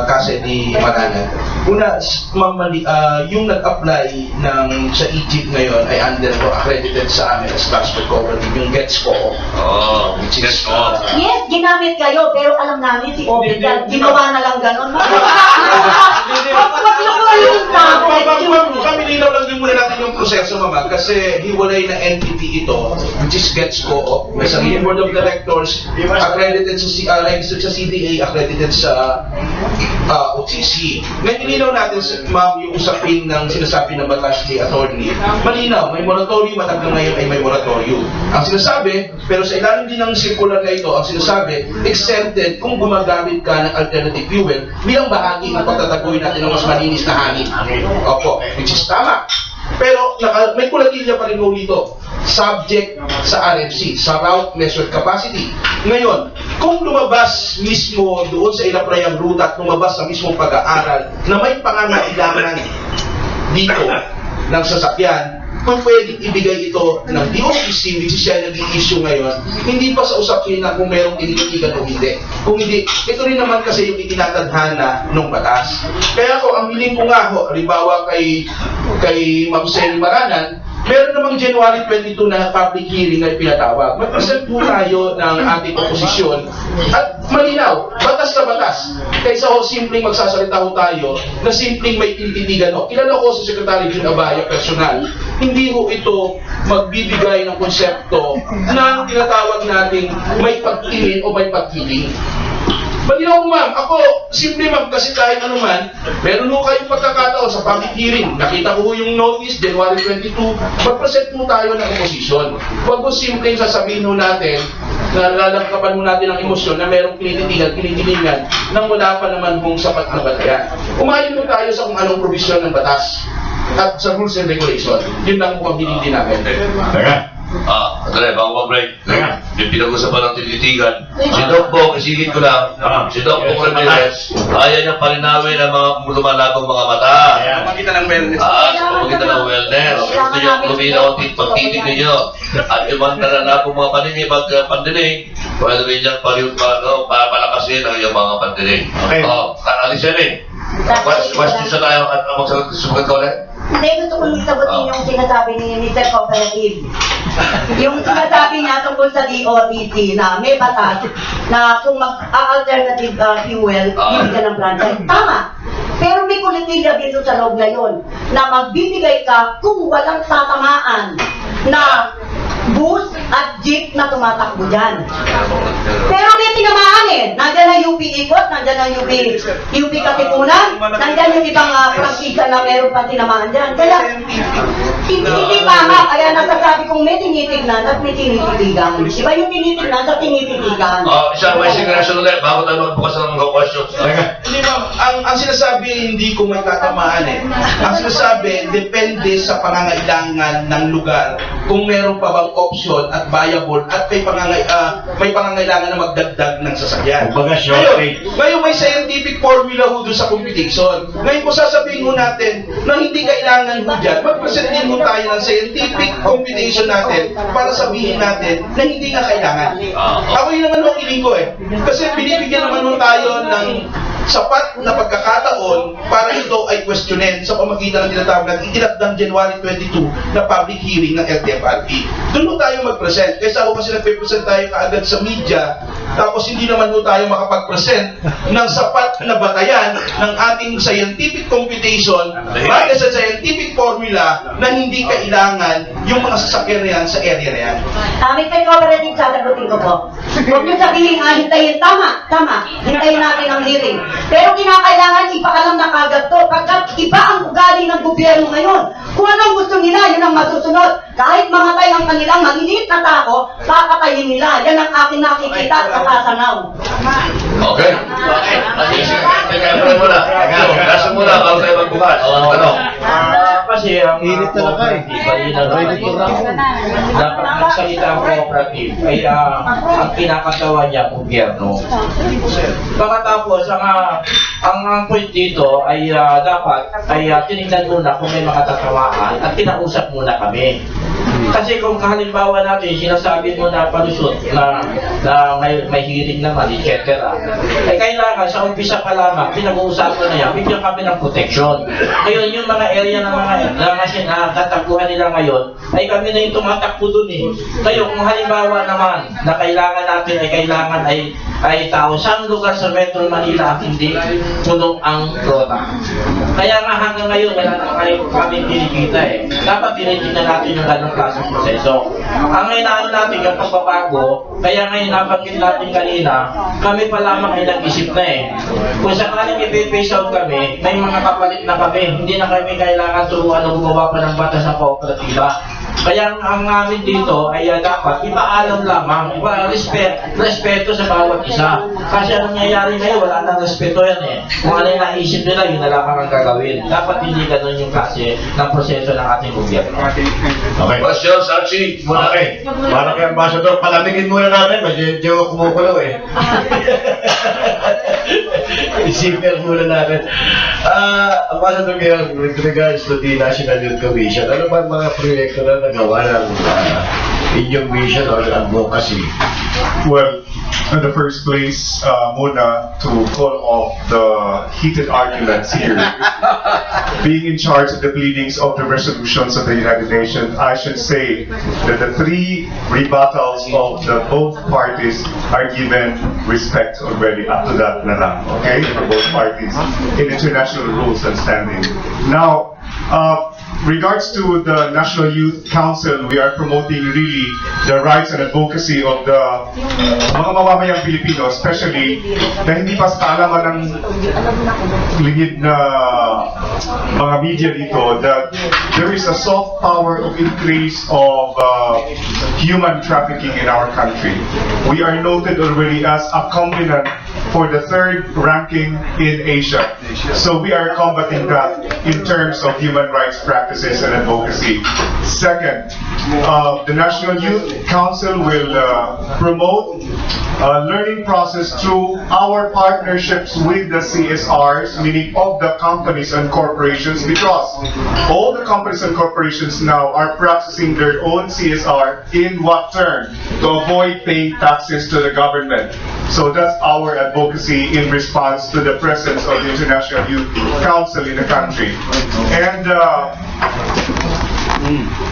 Kase ni Maranan. Una, Ma'am Mali, yung nag-apply sa Egypt ngayon ay under accredited sa amin as transport cooperative, yung GETSCO. Oo, GETSCO. Yes, ginamit kayo, pero alam namin si Obed yan, ginawa na lang ganon. Pamilinaw lang din muna natin yung proseso, Mama, kasi hiwalay na entity ito, which is GETSCO. May sarili board of directors, accredited sa registered sa CDA, accredited sa OCC. Ngayon, nilinaw natin, Ma'am, yung usapin ng sinasabi ng batas ni attorney. Malinaw, may moratorium at hanggang ngayon ay may moratorium. Ang sinasabi, pero sa ilalim din ng circular na ito, ang sinasabi, exempted kung gumagamit ka ng alternative fuel bilang bahagi ng pagtataguin natin ng mas malinis na hangin. Opo, which is tama. Pero may kulatilya pa rin dito, subject sa RFC, sa route measured capacity. Ngayon, kung lumabas mismo doon sa ilaprayang ruta at lumabas sa mismong pag-aaral na may pangangailangan dito ng sasakyan, kung pwedeng ibigay ito ng DOTC, which is siya nag-i-issue ngayon, hindi pa sa usapin na kung merong tinitigan o hindi. Kung hindi, ito rin naman kasi yung itinatadhana ng batas. Kaya ang hiling ko nga halimbawa kay Ma'am Sel Maranan, meron namang January 22 na public hearing na pinatawag. Mag-present po tayo ng ating oposisyon at malinaw, batas na batas. Kaysa simpleng magsasalita ho tayo na simpleng may tinititigan ho. Kilala ko sa Secretary Jun Abaya personal, hindi ho ito magbibigay ng konsepto na tinatawag nating may pagtingin o may pagkiling. Malinaw, ma'am. Ako, simple ma'am, kasi kahit ano man, meron ho kayong pagkakataon sa public hearing. Nakita ko yung notice, January 22, mag-present mo tayo ng opposition. Huwag mo simpleng sasabihin ho natin na lalagkapan mo natin ang emosyon na merong kinitilingan nang wala pa naman hong sapat na batayan. Umayon mo tayo sa kung anong provision ng batas at sa rules and regulation. Yun lang po ang binindi namin. Teka. Andre, bago mag-break, yung pinag-usapan ng tinitigan, si Doc Bong, isigit ko lang, si Doc Bong Ramirez, ayaw niyang palinawin ang mga lumalagong mga mata. Pagkita ng wellness. Pagkita ng wellness. Gusto niyo luminaw ang pagtitig ninyo. At yung mga nalalagong mga paningin pag-pandinig, pwede rin niyang palakasin ang iyong mga pandinig. Alisin eh. Question sa tayo at magsagot ka ulit? Hindi, gusto kong sagutin yung sinasabi ni Mr. Cooperative. Yung sinasabi niya tungkol sa DOTC na may batas na kung mag-alternative fuel, hindi ka ng franchise. Tama. Pero may kulitilya dito sa loob na yun na magbibigay ka kung walang tatamaan na bus at jeep na tumatakbo dyan. Pero may tinamaan eh. Nandyan ang UP Ikot, nandyan ang UP Katipunan, nandyan yung ibang prangkisa na meron pa tinamaan dyan. Kaya, hindi tama. Kaya nasasabi kong may tinitignan at may tinititigan. Iba yung tinitignan sa tinititigan. May sigurasyon ulit, bago tayo magbukas ng questions. Hindi ma'am, ang sinasabi hindi ko may tatamaan eh. Ang sinasabi, depende sa pangangailangan ng lugar kung meron pa bang option at viable at may pangangailangan na magdagdag ng sasakyan. Ngayon may scientific formula ho doon sa computation. Ngayon kung sasabihin mo natin na hindi kailangan mo dyan, mag-present din mo tayo ng scientific computation natin para sabihin natin na hindi nga kailangan. Ako yun naman ho kiling ko eh. Kasi binibigyan naman mo tayo ng sapat na pagkakataon para ito ay questionin sa pamagitan ng tinatawag na itinakdang January 22 na public hearing ng LTFRB. Doon mo tayo mag-present. Kaysa ako kasi nagpe-present tayo kaagad sa media, tapos hindi naman mo tayo makapag-present ng sapat na batayan ng ating scientific computation bagay sa scientific formula na hindi kailangan yung mga sasakyan na yan sa area na yan. Mr. Cooperative, sasagutin ko po. Huwag niyo sabihin, hintayin. Tama. Hintayin natin ang hearing. Pero kinakailangan ipaalam na kagad to pagkat iba ang ugali ng gobyerno ngayon. Kung anong gusto nila, yun ang masusunod. Kahit mamatay ang kanilang maliliit na tao, papatayin nila. Yan ang aking nakikita at nakasanaw. Okay? Sige muna. Nasa muna, bago tayo magbukas. Ano? Kasi ang Init talaga eh. Dapat magsalita ang cooperative ay ang kinakatawa niya gobyerno. Pagkatapos, ang point dito ay dapat ay tinignan muna kung may mga tatawaan at kinausap muna kami. Kasi kung halimbawa natin, sinasabi mo na palusot na may hearing naman, etc. Ay kailangan sa umpisa pa lamang, pinag-uusapan na yan, bigyan kami ng protection. Ngayon, yung mga area ng mga tatakbuhan nila ngayon, ay kami na yung tumatakbo dun eh. Ngayon, kung halimbawa naman na kailangan natin ay tao, saan lugar sa Metro Manila at hindi puno ang rota. Kaya nga hanggang ngayon, wala na kami kinikita eh. Dapat tinitingnan natin yung ganong klaseng proseso. Ang inaano natin yung pagbabago, kaya ngayon nabanggit natin kanina, kami pa lamang ay nag-isip na eh. Kung sakaling i-face out kami, may mga kapalit na kami, hindi na kami kailangan turuan o gumawa pa ng batas sa kooperatiba. Kaya ang namin dito ay dapat ipaalam lamang, respeto sa bawat isa. Kasi ang nangyayari ngayon, wala nang respeto yan eh. Kung ano yung naisip nila, yun na lamang ang gagawin. Dapat hindi ganun yung klase ng proseso ng ating gobyerno. Okay. Question, Sachi. Okay. Para kay Ambassador, palamigin muna natin. Medyo kumukulo eh. Isipin muna natin. Ambassador, ngayon, with regards to the National Youth Commission, ano ba mga proyekto na nagawa ng inyong mission or advocacy? Well, in the first place, muna, to call off the heated arguments here, being in charge of the pleadings of the resolutions of the United Nations, I should say that the three rebuttals of the both parties are given respect already up to that na lang, okay, for both parties in international rules and standing. Now, regards to the National Youth Council, we are promoting really the rights and advocacy of the mga mamamayang Pilipino, especially na hindi pa sa kaalaman ng lingid na mga media dito, that there is a soft power of increase of human trafficking in our country. We are noted already as a continent for the third ranking in Asia. So we are combating that in terms of human rights practices and advocacy. Second, the National Youth Council will promote a learning process through our partnerships with the CSRs, meaning of the companies and corporations, because all the companies and corporations now are practicing their own CSR in what term? To avoid paying taxes to the government. So that's our advocacy in response to the presence of the International Youth Council in the country. And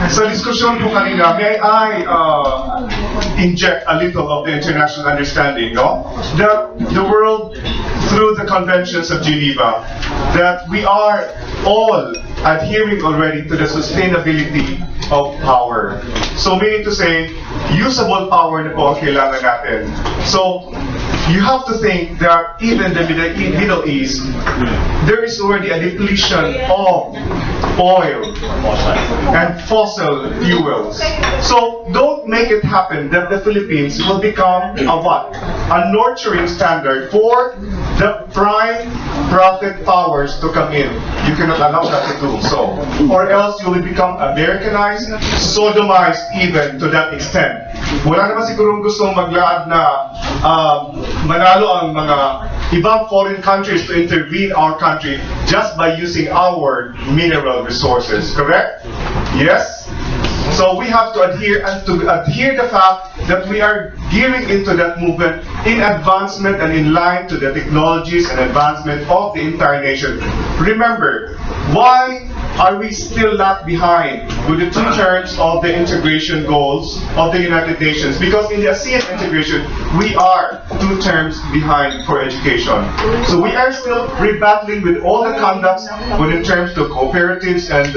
sa diskusyon po kanina, may I inject a little of the international understanding, no? That the world, through the conventions of Geneva, that we are all adhering already to the sustainability of power. So meaning to say, usable power na po ang kailangan natin. So, you have to think that even the Middle East, there is already a depletion of oil and fossil fuels. So don't make it happen that the Philippines will become a what? A nurturing standard for the prime profit powers to come in. You cannot allow that to do so. Or else you will become Americanized, sodomized even to that extent. Wala naman sigurong gustong maglaad na manalo ang mga ibang foreign countries to intervene our country just by using our mineral resources, correct? Yes? So we have to adhere the fact that we are gearing into that movement in advancement and in line to the technologies and advancement of the entire nation. Remember, why are we still not behind with the two terms of the integration goals of the United Nations? Because in the ASEAN integration, we are 2 terms behind for education. So we are still rebattling with all the conducts when in terms to cooperatives and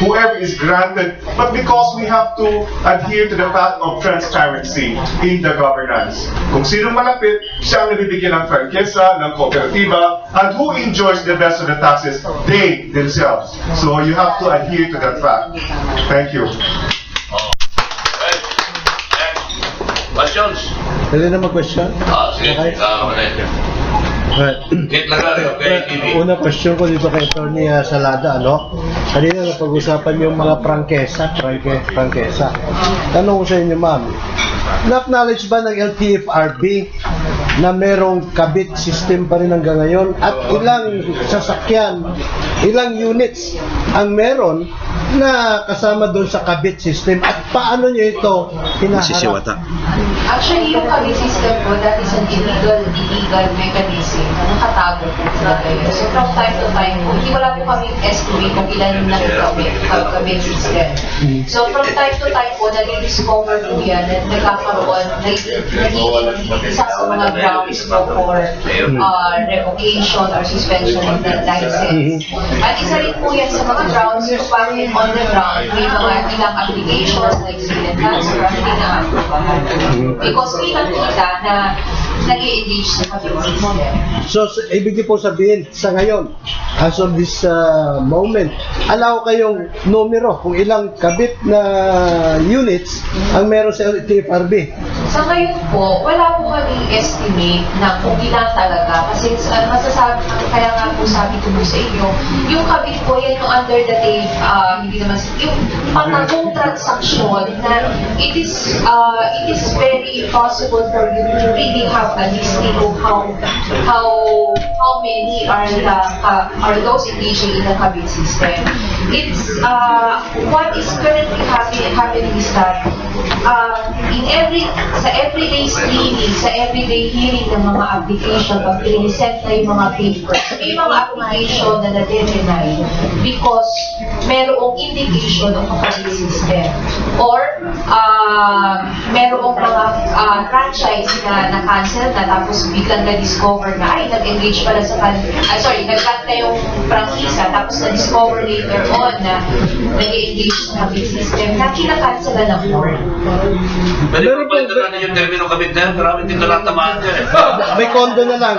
whoever is granted, but because we have to adhere to the path of transparency in the governance. Kung sino malapit, siya ang nabibigyan ng franchesa, ng kooperatiba, and who enjoys the best of the taxes? They themselves. So you have to adhere to that fact. Thank you. questions? Pwede na mag-question? Sige. Okay. Kit Lagari, okay, TV. Una question ko dito kay Atty. Salada, ano? Kanina napag-usapan yung mga prangkesa. Tanong ko sa inyo, ma'am. Na-acknowledge ba ng LTFRB na merong kabit system pa rin hanggang ngayon? At ilang sasakyan, ilang units ang meron na kasama doon sa kabit system? At paano nyo ito hinaharap? Actually, yung kabit system po, that is an illegal mechanism na nakatago po talaga yun. So from time to time po, hindi wala po kami estimate kung ilan yung nakikabit system. So from time to time po, nag-discover po yan at nagkakaroon, nagiging isa sa mga grounds po for revocation or suspension of that license. At isa rin po yan sa mga grounds kung bakit on the ground may mga ilang applications like student transfer, hindi na because may nakita na nag-i-engage sa kabit system. So, ibig niyo po sabihin, sa ngayon, as of this moment, allow kayong numero kung ilang kabit na units ang meron sa LTFRB. Sa ngayon po, wala po kaming estimate na kung ilan talaga. Kasi masasabi, kaya nga po sabi ko sa inyo, yung kabit po yan yung under the table, hindi naman, yung patagong transaction na it is very possible for you to really have a listing of how many are those engaging in the kabit system. It's what is currently happening is that sa everyday screening, sa everyday hearing ng mga application, pag i-resent na yung mga papers, may mga application na na-deny because merong indication ng kabit system or merong mga franchise na na-cancel na tapos biglang na-discover na ay nag-engage pala sa nag-cut na yung prangkisa tapos na-discover later on na nag-engage sa kabit system na kinakancel na ng board. Pwede po ba ito na yung termino kabit na yan? Maraming dito natamaan dyan eh. May condo na lang.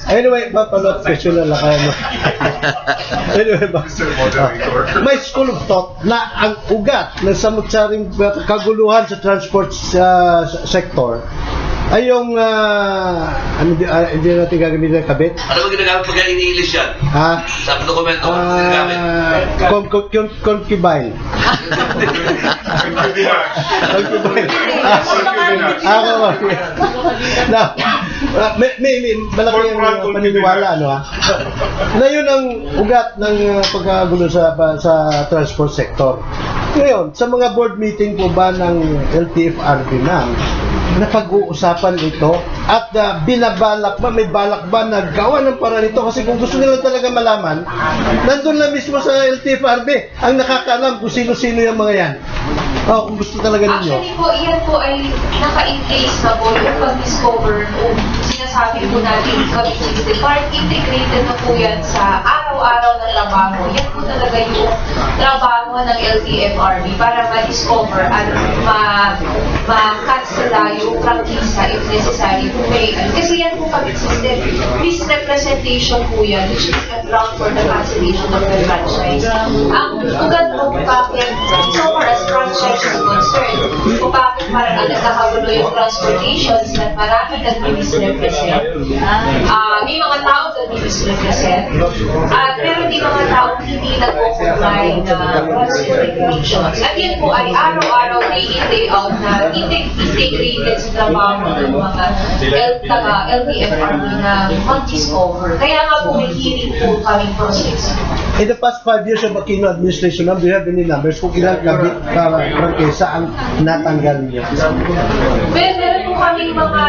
Anyway, follow-up question na lang kaya mo. Anyway, may school of thought na ang ugat ng samutsaring kaguluhan sa transport sector ay yung hindi natin gagamitin ng kabit. Ano ba ginagamit pagka ini-English yan? Ha? Sa dokumento mo, ginagamit? Concubine. May malaki ang paniniwala, ano ha? Na yun ang ugat ng pagkagulo sa transport sector. Ngayon, sa mga board meeting po ba ng LTFRB na pag-uusapan ito at binabalak ba, may balak ba na gawa ng paraan ito? Kasi kung gusto nila talaga malaman, nandun na mismo sa LTFRB ang nakakaalam kung sino-sino yung mga yan. Kung gusto talaga ninyo. Actually po, iyan po ay naka-in-place na po yung pag-discover kung sinasabi po natin kabit system. Part integrated na po yan sa araw-araw na trabaho. Yan po talaga yung trabaho ng LTFRB para ma-discover at ma-cancela yung prangkisa if necessary. Kasi yan po kabit system. Misrepresentation po yan, which is a ground for the cancellation of the franchise. Ang ugat po bakit, so far as franchise is concerned, kung bakit parang nagkakagulo yung transportations na marami nag-misrepresent. May mga tao nag-misrepresent. At meron din mga tao hindi nag-comply na process regulations. At yun po ay araw-araw, day in, day out na integrated sa trabaho ng mga LTFRB na mag-discover. Kaya nga po may hearing po kaming process. In the past 5 years of Aquino administration, do you have any numbers kung ilang kabit prangkesa ang natanggal niya? Well, meron po kaming mga,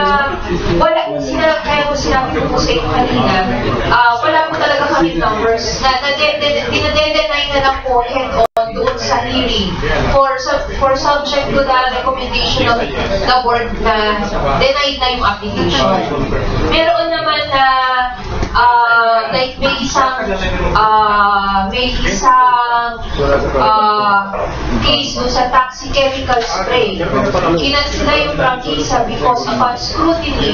kaya po sinabi ko sa inyo kanina, wala po talaga kaming numbers na dinadenay na lang po head-on doon sa hearing for subject to the recommendation of the board na denied na yung application. Meron naman na like may isang case doon sa toxic chemical spray. Kinansila yung prangkisa because upon scrutiny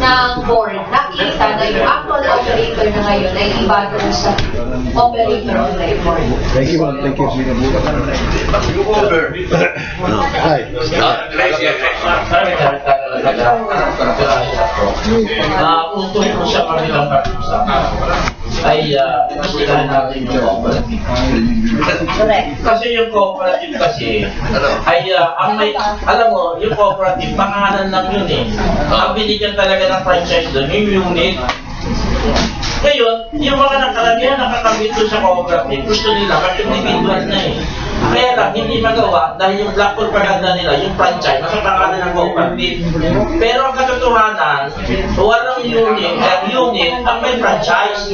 ng board, nakita na yung actual operator na ngayon ay iba doon sa operator of the board. Thank you, ma'am. Thank you. Hi. Kung tuloy po siya kami lang pag-usapan, ay imbestigahan natin yung cooperative. Kasi yung cooperative kasi, ay alam mo, yung cooperative, pangalan lang yun eh. Ang binigyan talaga ng franchise doon, yung unit. Ngayon, yung mga nakaramihan nakakabit doon sa cooperative, gusto nila mag-individual na eh. Kaya lang, hindi magawa dahil yung black propaganda nila, yung franchise, nasa pangalan ng cooperative. Pero ang katotohanan, walang unit ang may franchise.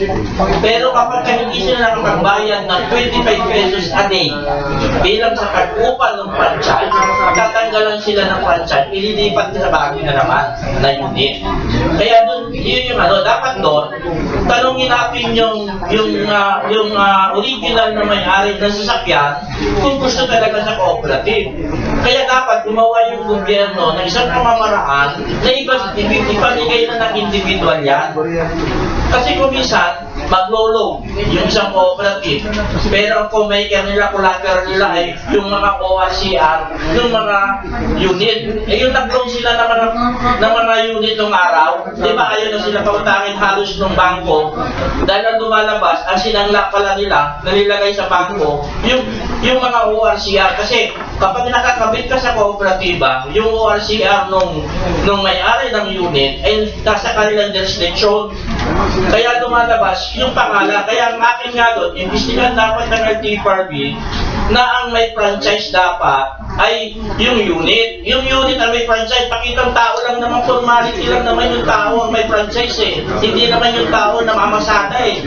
Pero kapag hindi sila nakapagbayad ng 25 pesos a day bilang sa pag-upa ng franchise, tatanggalan sila ng franchise, ililipat sa bagay na naman na unit. Kaya doon, yun yung dapat doon, tanungin natin yung original na may-ari ng sasakyan kung gusto talaga sa cooperative. Kaya dapat gumawa yung gobyerno ng isang pamamaraan na ipamigay na ng individual yan. Kasi kung minsan, maglo-loan yung isang cooperative, pero ang co-maker nila, collateral nila ay yung mga ORCR, yung mga unit. Yung nag-loan sila ng mga unit ng araw, di ba ayaw na sila pautangin halos ng bangko, dahil ang lumalabas, ang sinangla pala nila, nalilagay sa bangko, yung mga ORCR. Kasi kapag nakakabit ka sa kooperatiba, yung ORCR nung may-ari ng unit ay nasa kanilang jurisdiction. Kaya lumalabas yung pangalan. Kaya ang akin nga doon, imbestigahan dapat ng LTFRB na ang may franchise dapat ay yung unit. Yung unit ang may franchise, pakitang tao lang naman, formality lang naman yung tao ang may franchise eh. Hindi naman yung tao na mamasada eh.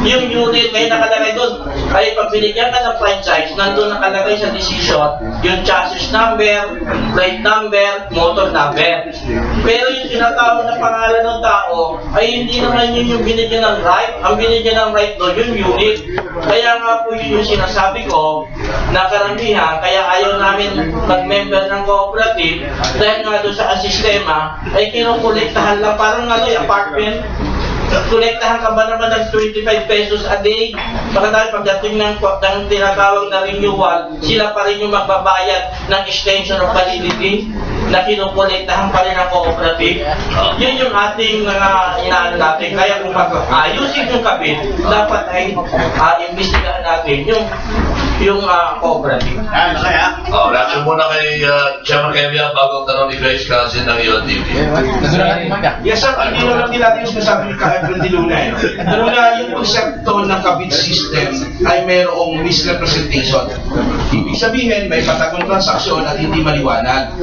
Yung unit, kaya nakalagay doon, ay pag binigyan ka ng franchise, nandun nakalagay sa decision, yung chassis number, plate number, motor number. Pero yung tinatawag na pangalan ng tao, ay hindi naman yun yung binigyan ng right. Ang binigyan ng right doon, yung unit. Kaya nga po yun yung sinasabi ko, na karamihan, kaya ayaw namin mag-member ng cooperative, dahil nga doon sa sistema, ay kinukolektahan lang, parang apartment, kolektahan ka ba naman ng 25 pesos a day? Baka dahil pagdating ng tinatawag na renewal, sila pa rin yung magbabayad ng extension of validity na kinukolektahan pa rin ang cooperative. Yun yung ating inaano natin. Kaya kung ayusin yung kabit, dapat ay imbestigahan natin yung cooperative. Reaction muna kay Chairman Kevia bago ang tanong ni Grace kasi ng UNTV. Yes sir, hindi na lang din natin yung sinasabi ni Ka-Efren de Luna. Una, yung konsepto ng kabit system ay mayroong misrepresentation. Ibig sabihin, may patagong transaksyon at hindi maliwanag.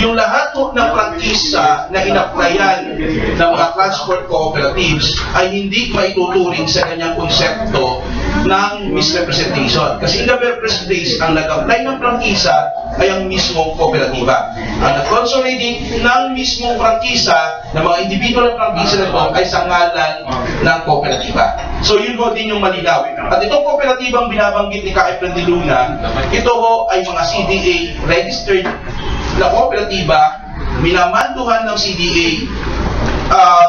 Yung lahat ng prangkisa na in-applyan ng mga transport cooperatives ay hindi maituturing sa kanyang konsepto ng misrepresentation. Kasi in the very first place, ang nag-apply ng prangkisa ay ang mismong kooperatiba. Ang nag-consolidate ng mismong prangkisa ng mga individual na prangkisa na ito ay sa ngalan ng kooperatiba. So yun ho din yung malinaw. At itong kooperatibang binabanggit ni Ka-Efren de Luna, ito ho ay mga CDA registered na kooperatiba, minamanduhan ng CDA,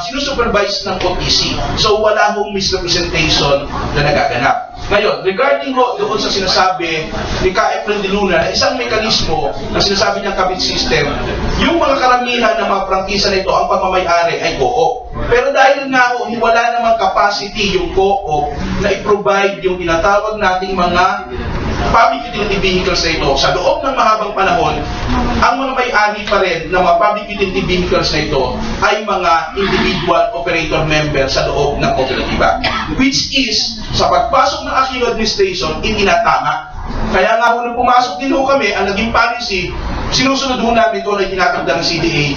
sinusupervise ng OTC. So wala hong misrepresentation na nagaganap. Ngayon, regarding ho doon sa sinasabi ni Ka-Efren de Luna na isang mekanismo na sinasabi niyang kabit system, yung mga karamihan ng mga prangkisa na ito, ang pagmamayari ay co-op. Pero dahil nga ho, wala namang capacity yung co-op na i-provide yung tinatawag nating mga public utility vehicles na ito, sa loob ng mahabang panahon, ang mga may-ari pa rin ng mga public utility vehicles na ito ay mga individual operator member sa loob ng kooperatiba. Which is, sa pagpasok ng Aquino administration, itinatama. Kaya nga nung pumasok din ho kami, ang naging policy, sinusunod ho namin ito na tinatagda ng CDA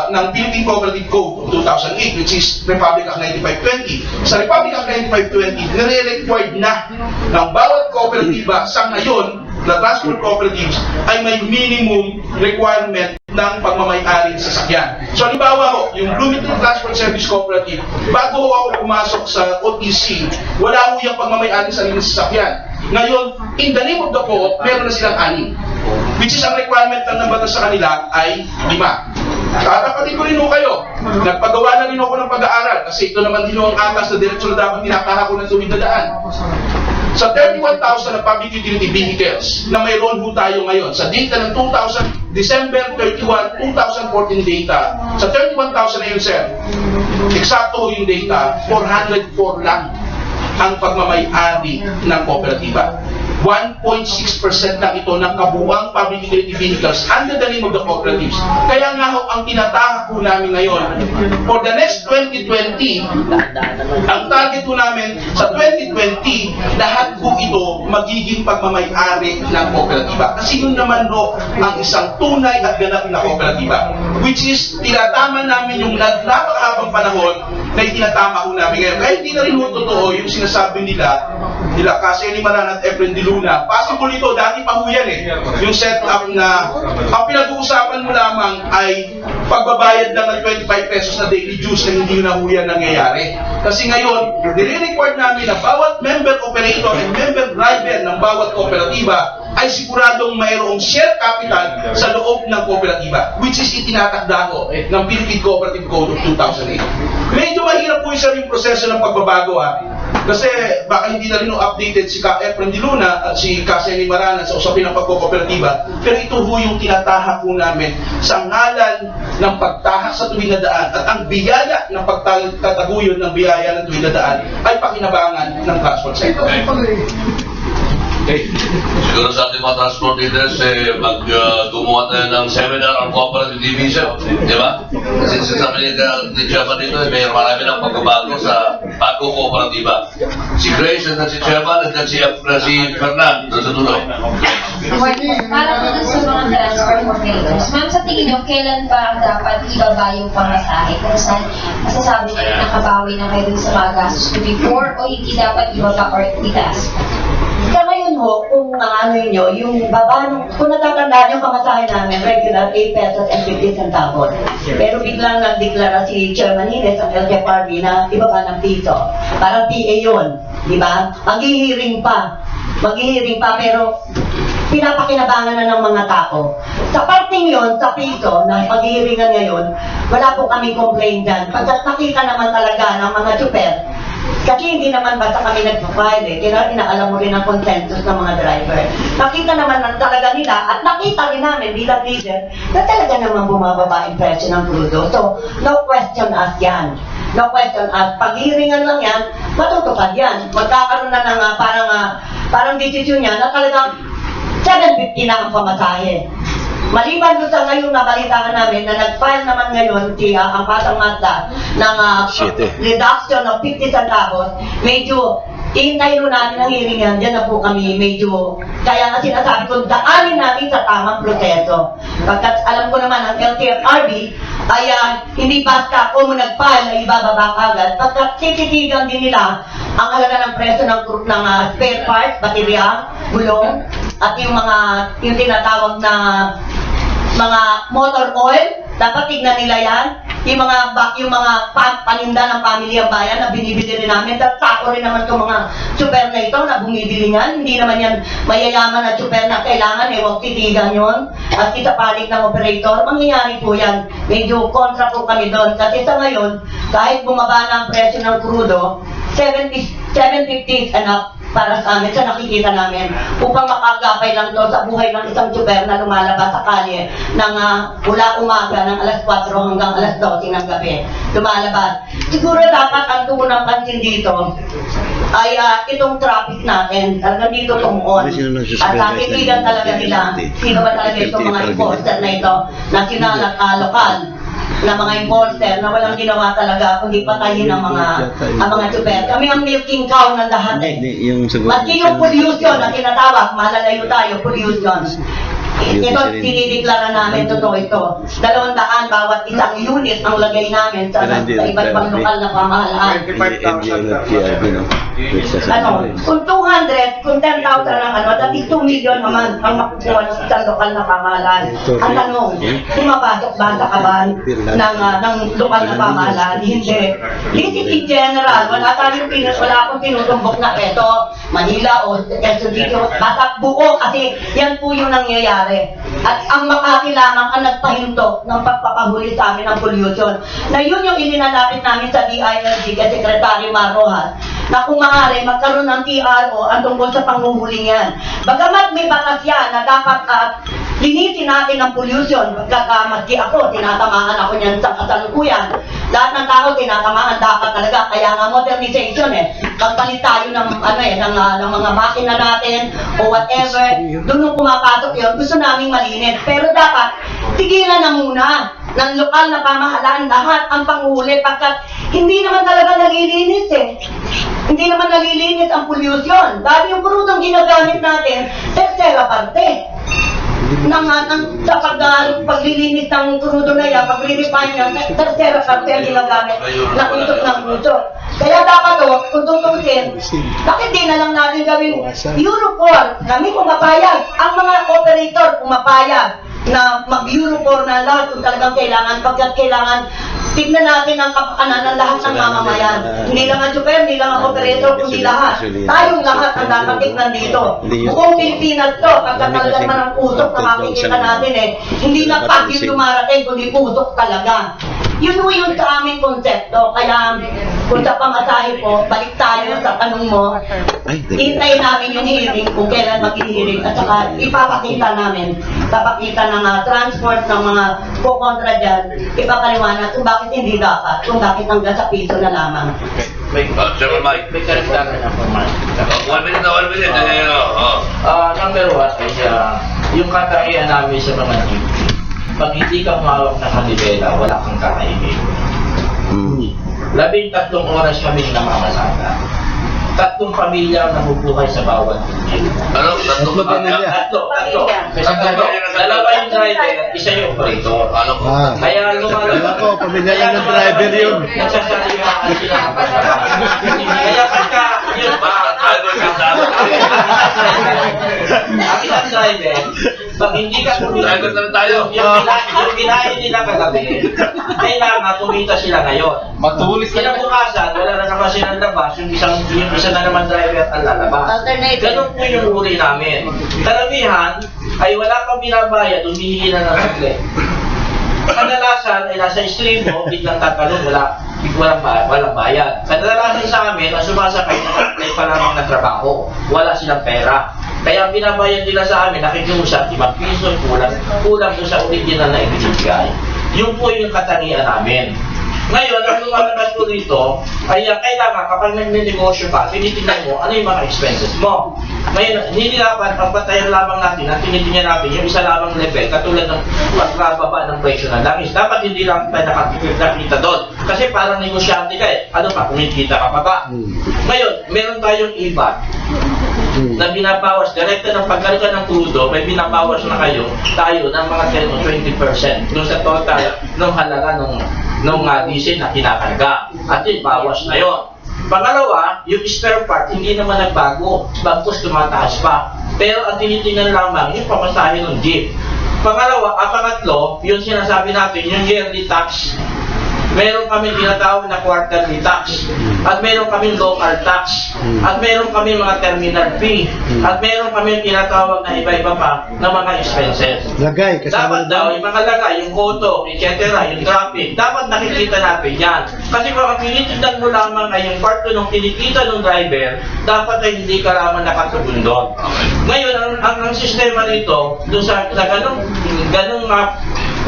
ng Philippine Cooperative Code 2008, which is Republic Act 9520. Sa Republic Act 9520, nire-required na ng bawat kooperatiba sa ngayon na transport cooperatives ay may minimum requirement ng pagmamayari sa sasakyan. So halimbawa ho, yung Bloomington Transport Service Cooperative, bago ho ako pumasok sa OTC, wala ho yung pagmamayari sa sariling sasakyan. Ngayon, in the name of the co-op, meron na silang 6. Which is ang requirement ng batas sa kanila ay 5. Tatapatin ko rin ho kayo. Nagpagawa na rin ako ng pag-aaral kasi ito naman din ho ang atas na diretsyon na dapat tinataha ko ng tuwid na daan. Sa 31,000 na public utility vehicles na mayroon ho tayo ngayon, sa data ng December 31, 2014 data, sa 31,000 na yun, sir, eksakto yung data, 404 lang ang pagmamay-ari ng kooperatiba. 1.6% lang ito ng kabuuang public utility vehicles under the name of the cooperatives. Kaya nga ho, ang tinatahak po namin ngayon, for the next 2020, ang target po namin sa 2020, lahat po ito magiging pagmamay-ari ng kooperatiba. Kasi yun naman ho ang isang tunay at ganap na kooperatiba. Which is, tinatama namin yung napakahabang panahon na itinatama ko namin ngayon. Kaya hindi na rin ho totoo yung sinasabi nila kasi ni Maran at Efren de Luna. Possible ito, dati pa ho yan yung setup na ang pinag-uusapan mo lamang ay pagbabayad lang ng 25 pesos na daily dues na hindi na ho yan nangyayari. Kasi ngayon, nire-require namin na bawat member operator and member driver ng bawat kooperatiba ay siguradong mayroong share capital sa loob ng kooperatiba, which is itinatakda ko ng Philippine Cooperative Code of 2008. Medyo mahirap po yung proseso ng pagbabago kasi baka hindi na rin updated si Efren de Luna at si Caseni Marana sa usapin ng pagkooperatiba, pero ito ho yung tinatahak po namin sa ngalan ng pagtahak sa tuwid na daan at ang biyaya ng pagtataguyod ng biyaya ng tuwid na daan ay pakinabangan ng transport sector. Siguro sa ating mga transport leaders, gumawa tayo ng seminar on cooperative division, di ba? Kasi sinasabi ni Chairman dito, may marami ng pagbabago sa pagko-kooperatiba. Si Grace at si Chairman at si Fernand, doon sa tuloy. Para po dun sa mga transport operators, ma'am, sa tingin nyo, kailan ba dapat ibaba yung pamasahe? Kung saan masasabi nyo nakabawi na kayo dun sa mga gastos to before o hindi dapat ibaba or itaas? Sa ngayon ho, kung ano nyo, yung baba, kung natatandaan yung pamasahe namin, regular 8 pesos and 50 centavos. Pero biglang nagdeklara si Chairman Hines ng LTFRB na ibaba ng piso. Parang PA yun, di ba? Maghihiring pa, pero pinapakinabangan na ng mga tao. Sa parting yon, sa piso, na paghihiringan ngayon, wala po kami complaint dyan. Pagkat nakita naman talaga ng mga super, kasi hindi naman basta kami nag-file inaalam mo rin ang consensus ng mga driver. Nakita naman talaga nila at nakita rin namin bilang leader na talaga naman bumababa ang presyo ng crudo. So, no question asked yan. No question asked. Paghiringan lang yan, matutupad yan. Magkakaroon na ng parang desisyon yan na talagang 750 na ang pamasahe. Maliban doon sa ngayon nabalitaan namin na nag-file naman ngayon ang Pasang Mazda ng reduction of 50 centavos, medyo hintay rin namin ang hearing yan, dyan na po kami medyo, kaya nga sinasabi ko, daanin namin sa tamang proseso. Pagkat alam ko naman ang LTFRB ay hindi basta kung nag-file ay ibababa agad, pagkat tititigan din nila ang halaga ng presyo ng spare parts, baterya, gulong, at yung tinatawag na mga motor oil, dapat tignan nila yan. Yung mga paninda ng pamilya bayan na binibili rin namin, sako rin naman itong mga super na ito na bumibili niyan. Hindi naman yan mayayaman na super na kailangan, huwag titigan yun. At isa palit ng operator, mangyayari po yan. Medyo kontra po kami doon. Kasi sa ngayon, kahit bumaba na ang presyo ng crudo, 750 is enough para sa amin, sa nakikita namin, upang makagapay lang to sa buhay ng isang super na lumalabas sa kalye ng mula umaga ng alas 4 hanggang alas 12 ng gabi. Lumalabas. Siguro dapat ang tunang pansin dito ay itong traffic natin, talagang dito tumuon. At nakikita talaga nila, sino ba talaga itong mga enforcer na ito na sinalat lokal na mga enforcer na walang ginawa talaga kundi patayin ang mga super. Kami ang milking cow ng lahat Maski yung pollution na tinatawag, malalayo tayo, pollution. Ito, sinideklara namin, totoo ito. 200 bawat isang unit ang lagay namin sa iba't ibang lokal na pamahalaan. Kung 200, kung 10,000 ang that is 2 million naman ang makukuha ng isang lokal na pamahalaan. Ang tanong, pumapasok ba sa kaban ng lokal na pamahalaan? Hindi. This is in general, wala akong tinutumbok na ito, Manila o Quezon, basta buo kasi yan po yung nangyayari. At ang Makati lamang ang nagpahinto ng pagpapahuli sa amin ng pollution. Na yun yung ininalapit namin sa DILG kay Secretary Mar Rojas. na kung maaari magkaroon ng TRO ang tungkol sa panghuhuling yan. Bagamat may batas yan na dapat linisin natin ang pollution, maski ako, tinatamaan ako niyan sa kasalukuyan. Lahat ng tao tinatamaan dapat talaga, kaya nga modernization magpalit tayo ng ng mga makina natin o whatever, doon nung pumapasok yun, gusto naming malinis. Pero dapat, tigilan na muna ng lokal na pamahalaan lahat ang panghuli pagkat hindi naman talaga nalilinis Hindi naman nalilinis ang pollution. Dahil yung prudong ginagamit natin, tercera parte. Sa paglilinis ng crudo na yan, pag-refine yan, tercera parte ang ginagamit na usok ng puso. Kaya dapat kung tutusin, bakit di na lang natin gawin Euro 4? Kami pumapayag, ang mga operator pumapayag na mag-Euro 4 na lahat kung talagang kailangan, pagkat kailangan tignan natin ang kapakanan ng lahat ng mamamayan. Hindi lang ang super, hindi lang ang operator, kundi lahat. Tayong lahat ang dapat tignan dito. Buong Pilipinas to, pagkat talaga naman ang pusok na makikita natin hindi na pag yung dumarating, kundi pusok talaga. Yun yung sa aming konsepto. Kaya kung sa pamasahe po, balik tayo sa tanong mo, hintayin namin yung hearing kung kailan mag-hearing at saka ipapakita namin sa pakita ng transport ng mga kukontra dyan, ipapaliwanag kung bakit hindi dapat, kung bakit hanggang sa piso na lamang. Chairman Mike. May karagdagan na po, Mark. 1 minute na 1 minute. Number 1 ay yung katahiyan namin sa mga team. Pag hindi ka umawak ng manibela, wala kang kakainin. 13 oras kami namamasada. 3 pamilya ang nabubuhay sa bawat tingin. Ano? 3 pamilya? 3. Dalawa yung driver at isa yung operator. Kaya lumalabas. Ako, pamilya lang ng driver yun. Nagsasalimaan sila ng pasabahan. Kaya pagka yun, ang isang driver, pag hindi ka kumita, yung kinain nila kagabi, kailangan kumita sila ngayon. Matulis ka Kinabukasan, wala na naman silang labas, yung isa na naman driver ang lalabas. Ganun po yung uri namin. Karamihan ay wala pang binabayad, humihingi na ng saglit. Kadalasan ay nasa extremo, biglang tatalon, walang bayad. Kadalasan sa amin, ang sumasakay na pa lamang na trabaho, wala silang pera. Kaya ang binabayad nila sa amin, nakikiusap, 5 piso, kulang doon sa original na ibinibigay. Yun po yung katangian namin. Ngayon, ang lumalabas po dito, ay kailangan kapag nag-negosyo ka, tinitingnan mo ano yung mga expenses mo. Ngayon, hindi dapat ang patayan lamang natin, ang tinitingnan natin yung isa lamang level, katulad ng pagbaba ng presyo ng langis. Dapat hindi lang tayo nakakita doon. Kasi parang negosyante ka ano pa, kumikita ka pa ba? Ngayon, meron tayong iba na binabawas, direkta ng pagkarga ng crudo, may binabawas na tayo ng mga 10 o 20% doon sa total ng halaga ng diesel na kinakarga. At yun, bawas na yun. Pangalawa, yung spare part, hindi naman nagbago. Bagkus tumataas pa. Pero ang tinitingnan lamang, yung pamasahe ng jeep. Pangatlo, yung sinasabi natin, yung yearly tax. Meron kami tinatawag na quarterly tax. At meron kami local tax. At meron kami mga terminal fee. At meron kami tinatawag na iba-iba pa na mga expenses. Lagay, kasama dapat daw, yung mga lagay, yung auto, etc., yung traffic, dapat nakikita natin yan. Kasi kung ang tinitignan mo lamang ay yung part ng kinikita ng driver, dapat ay hindi ka lamang nakatugon doon. Ngayon, ang sistema nito, doon sa ganung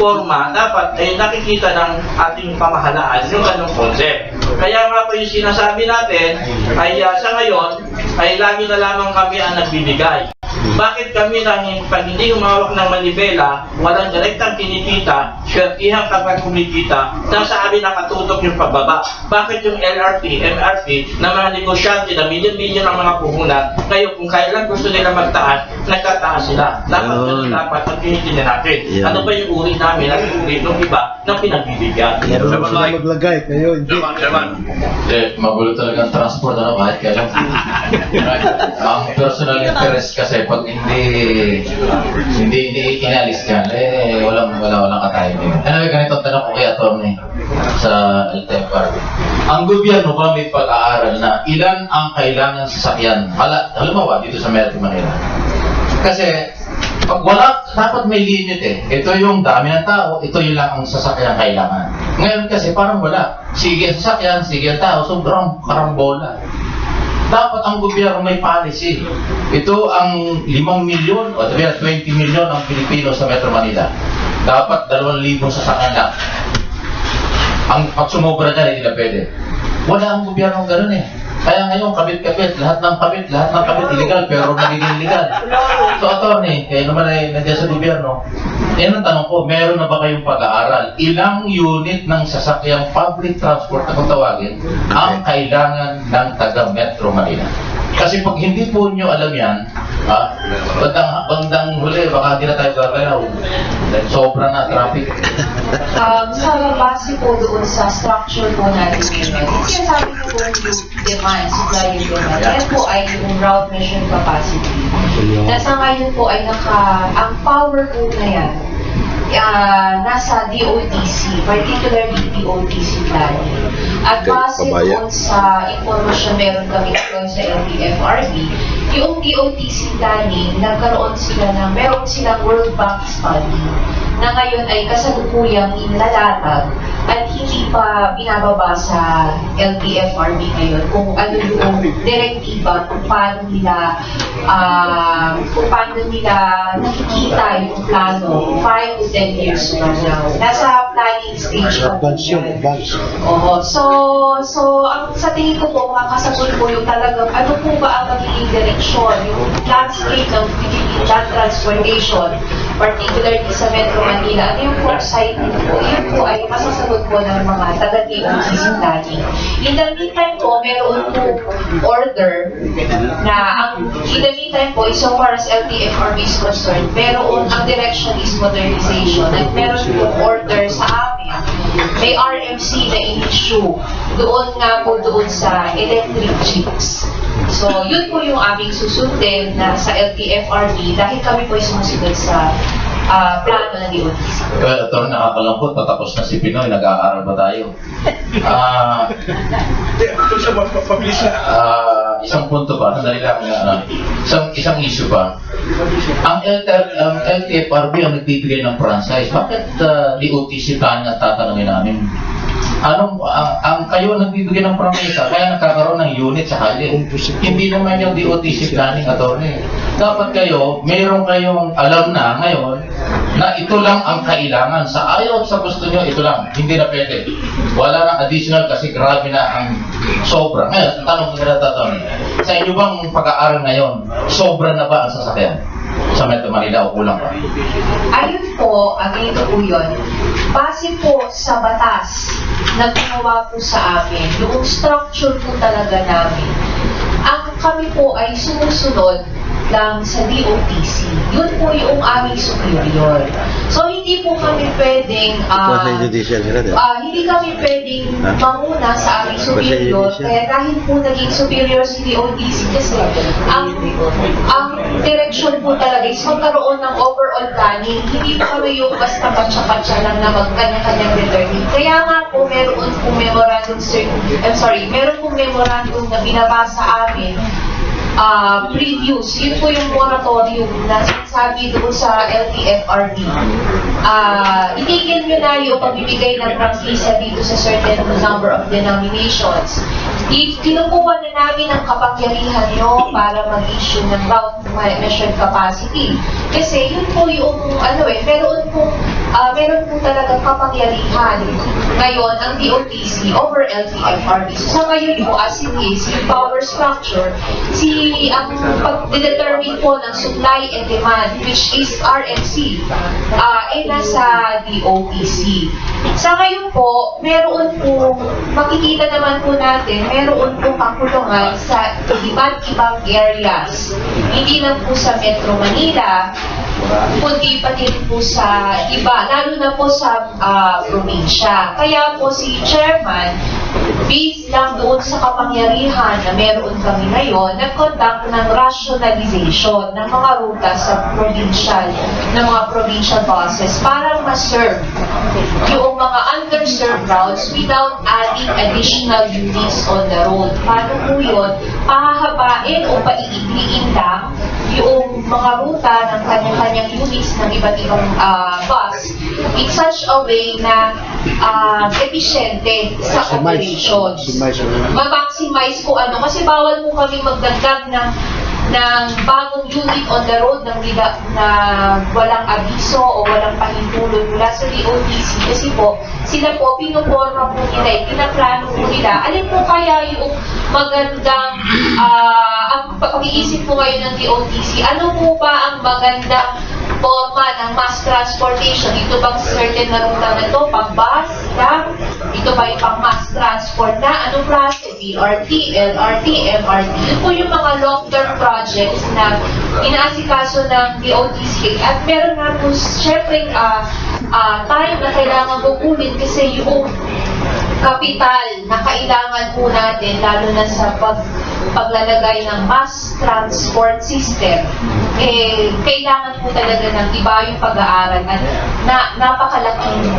forma, dapat ay nakikita ng ating pamahalaan yung ganung concept. Kaya nga po yung sinasabi natin ay sa ngayon ay lagi na lamang kami ang nagbibigay. Bakit kami pag hindi umawak ng manibela, walang direktang kinikita, swertihan kapag kumikita, nasa amin nakatutok yung pagbaba. Bakit yung LRT, MRT, na mga negosyante na milyon-milyon ang mga puhunan, kayo kung kailan gusto nila magtaas, nagtataas sila. Dapat ang tinitingnan natin. Ano ba yung uri namin at uri ng iba na pinagbibigyan? Sila maglagay, kayo hindi. Magulo talaga ang transport, kahit kailan. Ang personal interest kasi pag hindi inalis yan, walang katayin din. Ganito ang tanong ko kay Atty. sa LTFRB. Ang gobyerno ba may pag-aaral na ilan ang kailangan sasakyan? Halimbawa dito sa Metro Manila. Kasi pag wala, dapat may limit Ito yung dami ng tao, ito yung lang ang sasakyan kailangan. Ngayon kasi parang wala. Sige ang sasakyan, sige ang tao, sobrang karambola. Dapat ang gobyerno may policy. Ito ang 5 milyon o 20 milyon ang Pilipino sa Metro Manila. Dapat 2,000 sasakyan lang. Ang pag sumobra dyan, hindi na pwede. Wala ang gobyerno gano'n eh. Kaya ngayon, kabit-kabit, lahat ng kabit illegal, pero nagiging legal. So, attorney, kayo naman ay nandiyan sa gobyerno. Yan ang tanong ko, meron na ba kayong pag-aaral? Ilang unit ng sasakyang public transport na kung tawagin ang kailangan ng taga Metro Manila? Kasi pag hindi po nyo alam yan, bandang huli, baka hindi na tayo gagalaw. Sobra na traffic. Sa base po doon sa structure po natin ngayon, sinasabi ko po yung demand, supply and demand. Yan po ay yung route measured capacity. Nasa ngayon po ay ang power po na yan, nasa DOTC, particularly DOTC planning. At base doon sa informasyon meron kami doon sa LTFRB, yung DOTC planning, meron silang World Bank study na ngayon ay kasalukuyang inilalatag at hindi pa binababa sa LTFRB ngayon kung ano yung direktiba kung paano nila nakikita yung plano 5 to 10 years from now. Nasa planning stage pa po yan. So sa tingin ko po, makakasagot po yung talagang ano po ba ang magiging direksyon, yung landscape ng Philippine land transportation, particularly sa Metro Manila. Ano yung foresight po? Yun po ay masasagot po ng mga taga-DOTC planning. In the meantime po, meron po order na in the meantime po, so far as LTFRB is concerned, meron ang direction is modernization at meron po order sa amin. May RMC na in-issue doon nga po doon sa electric jeeps. So, yun po yung aming susundin na sa LTFRB dahil kami po ay sumusunod sa plano ng DOTC. Well, ito nakakalangkot, tatapos na si Pinoy, nag-aaral ba tayo? Isang punto pa, sandali lang, isang issue pa. Ang LTFRB ang nagbibigay ng franchise. Bakit DOTC plan ang tatanungin namin? Ang kayo nagbibigay ng promesa, kaya nagkakaroon ng unit sa hali. Hindi naman yung DOTC planning, attorney. Dapat kayo, mayroon kayong alam na ngayon na ito lang ang kailangan. Sa ayaw sa gusto nyo, ito lang. Hindi na pwede. Wala nang additional kasi grabe na ang sobra. Ngayon, tanong ko na tatanong. Sa inyo bang pag-aaral ngayon, sobra na ba ang sasakyan sa Metro Manila o kulang pa? Ayun po, ganito po yun. Base po sa batas na ginawa po sa amin, yung structure po talaga namin, kami po ay sumusunod lang sa DOTC. Yun po yung aming superior. So, hindi po kami pwedeng hindi kami pwedeng manguna sa aming superior. Kaya dahil po naging superior si DOTC kasi ang direction po talaga is magkaroon ng overall planning. Hindi po kami yung basta patsa-patsa lang na magkanya-kanyang determine. Kaya nga po meron pong memorandum na binabasa amin previews. Yun po yung moratorium na sinasabi doon sa LTFRB. Itigil nyo na yung pagbibigay ng prangkisa dito sa certain number of denominations. Kinukuha na namin ang kapangyarihan nyo para mag-issue ng route measured capacity. Kasi yun po yung, meron po talagang kapangyarihan ngayon ang DOTC over LTFRB. So sa ngayon po, as it is, yung power structure, ang pag-determine po ng supply and demand, which is RMC, ay nasa DOTC. Sa ngayon po, meron po, makikita naman po natin, meron po kakulungan sa iba't ibang areas. Hindi lang po sa Metro Manila, kundi pati po sa iba, lalo na po sa probinsya. Kaya po si Chairman, based lang doon sa kapangyarihan na meron kami ngayon, nag-conduct ng rationalization ng mga ruta sa provincial, ng mga provincial buses para ma-serve yung mga underserved routes without adding additional units on the road. Paano po yun? Pahahabain o paiigliin lang yung mga ruta ng kanya-kanyang units ng iba't ibang bus in such a way na efficiente sa operations. Ma-maximize ko ano, kasi bawal mo kami magdagdag ng bagong unit on the road na walang abiso o walang pahintulot mula sa DOTC kasi po, sila po, pinuporma po nila, pinaplano po nila. Alin po kaya yung magandang, ang pag-iisip po ngayon ng DOTC, ano po ba ang magandang forma ng mass transportation? Ito bang certain na ruta na ito? Pang-bus? Ito ba yung pang-mass transport na? Anong klase? BRT, LRT, MRT? Ito po yung mga long-term projects na inaasikaso ng DOTC. At meron nga po, syempre, time na kailangan bukunin kasi yung kapital na kailangan po natin, lalo na sa paglalagay ng mass transport system, kailangan po talaga ng iba yung pag-aaral at napakalaking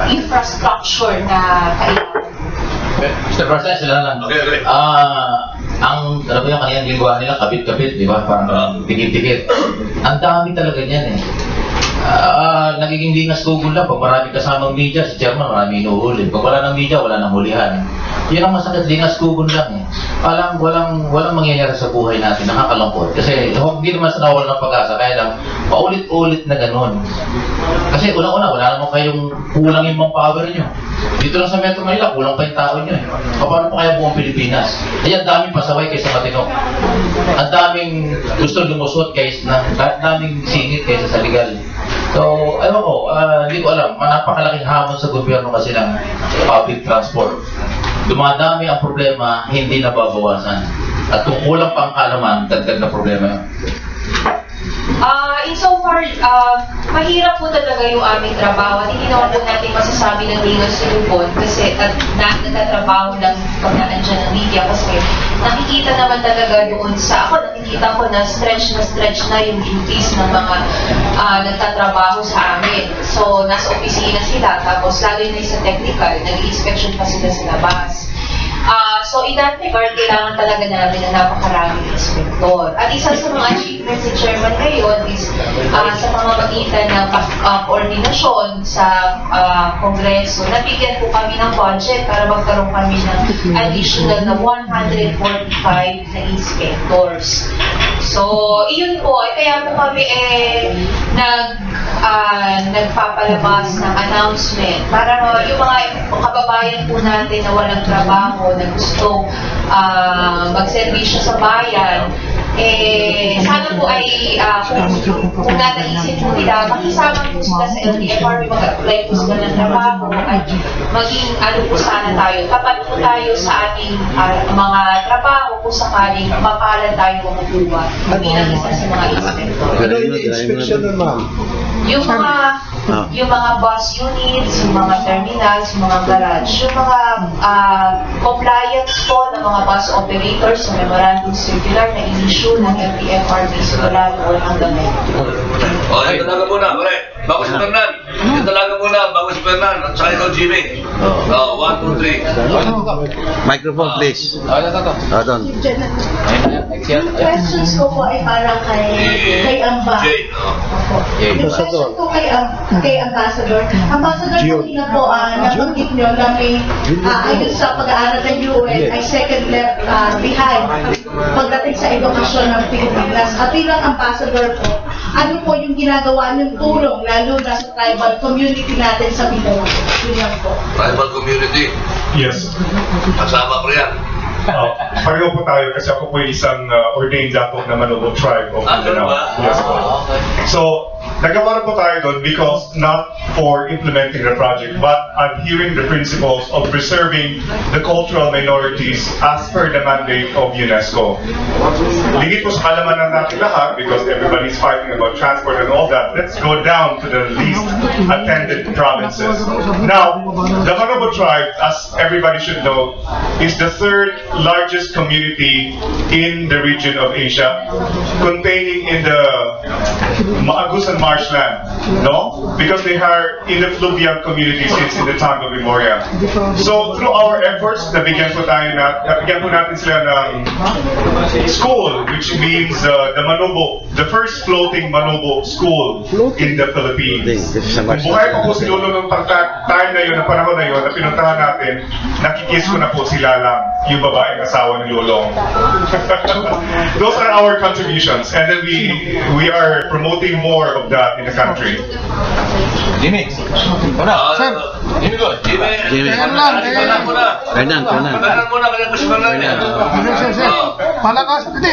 infrastructure na kailangan. Mr. President, sila lang. Okay. Ang ano ba yung kanilang ginagawa nila, kabit-kabit, di ba? Parang dikit-dikit. Ang dami talaga niyan eh. Nagiging lingas Google lang. Pag marami kasamang media, si chairman marami inuhuli. Pag wala ng media, wala ng hulihan. Yun ang masakit, lingas Google lang eh. Walang mangyayari sa buhay natin, nakakalungkot. Kasi hindi naman sa nawala ng pag-asa, kaya lang paulit-ulit na ganun. Kasi unang-una, wala naman kayong kulang yung manpower nyo. Dito lang sa Metro Manila, kulang pa yung tao nyo eh. Paano pa kaya buong Pilipinas? Kaya ang daming pasaway kaysa matino. Ang daming gusto lumusot kaysa daming singit kaysa sa legal. So, ewan ko, hindi ko alam, napakalaking hamon sa gobyerno kasi ng public transport. Dumadami ang problema, hindi nababawasan. At kung kulang pa ang kalaman, dagdag na problema yun. Insofar, mahirap po talaga yung aming trabaho at hindi naman po natin masasabi ng lingas sa lupon kasi nagtatrabaho lang pag naandyan ng media kasi nakikita naman talaga doon nakikita ko na stretch na yung duties ng mga nagtatrabaho sa amin. So, nasa opisina sila, tapos lalo na sa technical, nag-inspection pa sila sa labas. So, in that regard, kailangan talaga namin na napakaraming inspektor. At isa sa mga achievements ni Chairman ngayon is sa pamamagitan ng koordinasyon sa Kongreso, nabigyan po kami ng budget para magkaroon kami ng additional na 145 na inspectors. So, iyon po, kaya po kami nagpapalabas ng announcement para yung mga kababayan po natin na walang trabaho, na gustong magserbisyo sa bayan, sana po ay kung nataisip po nila, makisama po sila sa LTFRB, mag-apply po sila ng trabaho at maging po sana tayo, tapat po tayo sa ating mga trabaho kung sakaling mapalan tayo makukuha bilang isa sa mga inspector. Ano yung inspection nun, ma'am? Yung mga bus units, yung mga terminals, yung mga garage, yung mga compliance po ng mga bus operators sa memorandum circular na in-issue ng LTFRB simula noon hanggang ngayon. Yung talaga muna, pare. Bago si Fernan. Yung talaga muna, bago si Fernan. At saka ikaw, Jimmy. 1, 2, 3. Microphone, please. Doon. Yung questions ko po ay parang kay Amba. Yung question ko kay Ambassador. Ambassador, kanina po nabanggit nyo na may ayon sa pag-aaral ng UN ay second left behind pagdating sa edukasyon ng Pilipinas. At bilang Ambassador po, ano po yung ginagawa ng tulong lalo na sa tribal community natin sa Mindanao? Yun lang po. Tribal community. Yes. Kasama ko yan. Pareho po tayo kasi ako po isang ordained dato na Manobo tribe of Mindanao. Yes po. So, nagawa po tayo doon because not for implementing the project but adhering the principles of preserving the cultural minorities as per the mandate of UNESCO. Lingit po sa kalamanan natin lahat because everybody's fighting about transport and all that. Let's go down to the least attended provinces. Now, the Manobo tribe, as everybody should know, is the third largest community in the region of Asia, containing in the Maagusan marshland, no? Because they are in the fluvial community since in the time of Memoria. So through our efforts, nabigyan po natin sila ng school, which means the Manobo the first floating Manobo school in the Philippines. Kung buhay pa po si Lolo nung time na yun, na panahon na yun, na pinuntahan natin, nakikiss ko na po si Lalang, yung babaeng asawa ni Lolong. Those are our contributions, and then we are promoting more of that in the country. Jimmy, Sir, Jimmy ko. Jimmy. Fernan muna. Fernan. Fernan muna, kaya pa si Fernan yan. Malakas, hindi.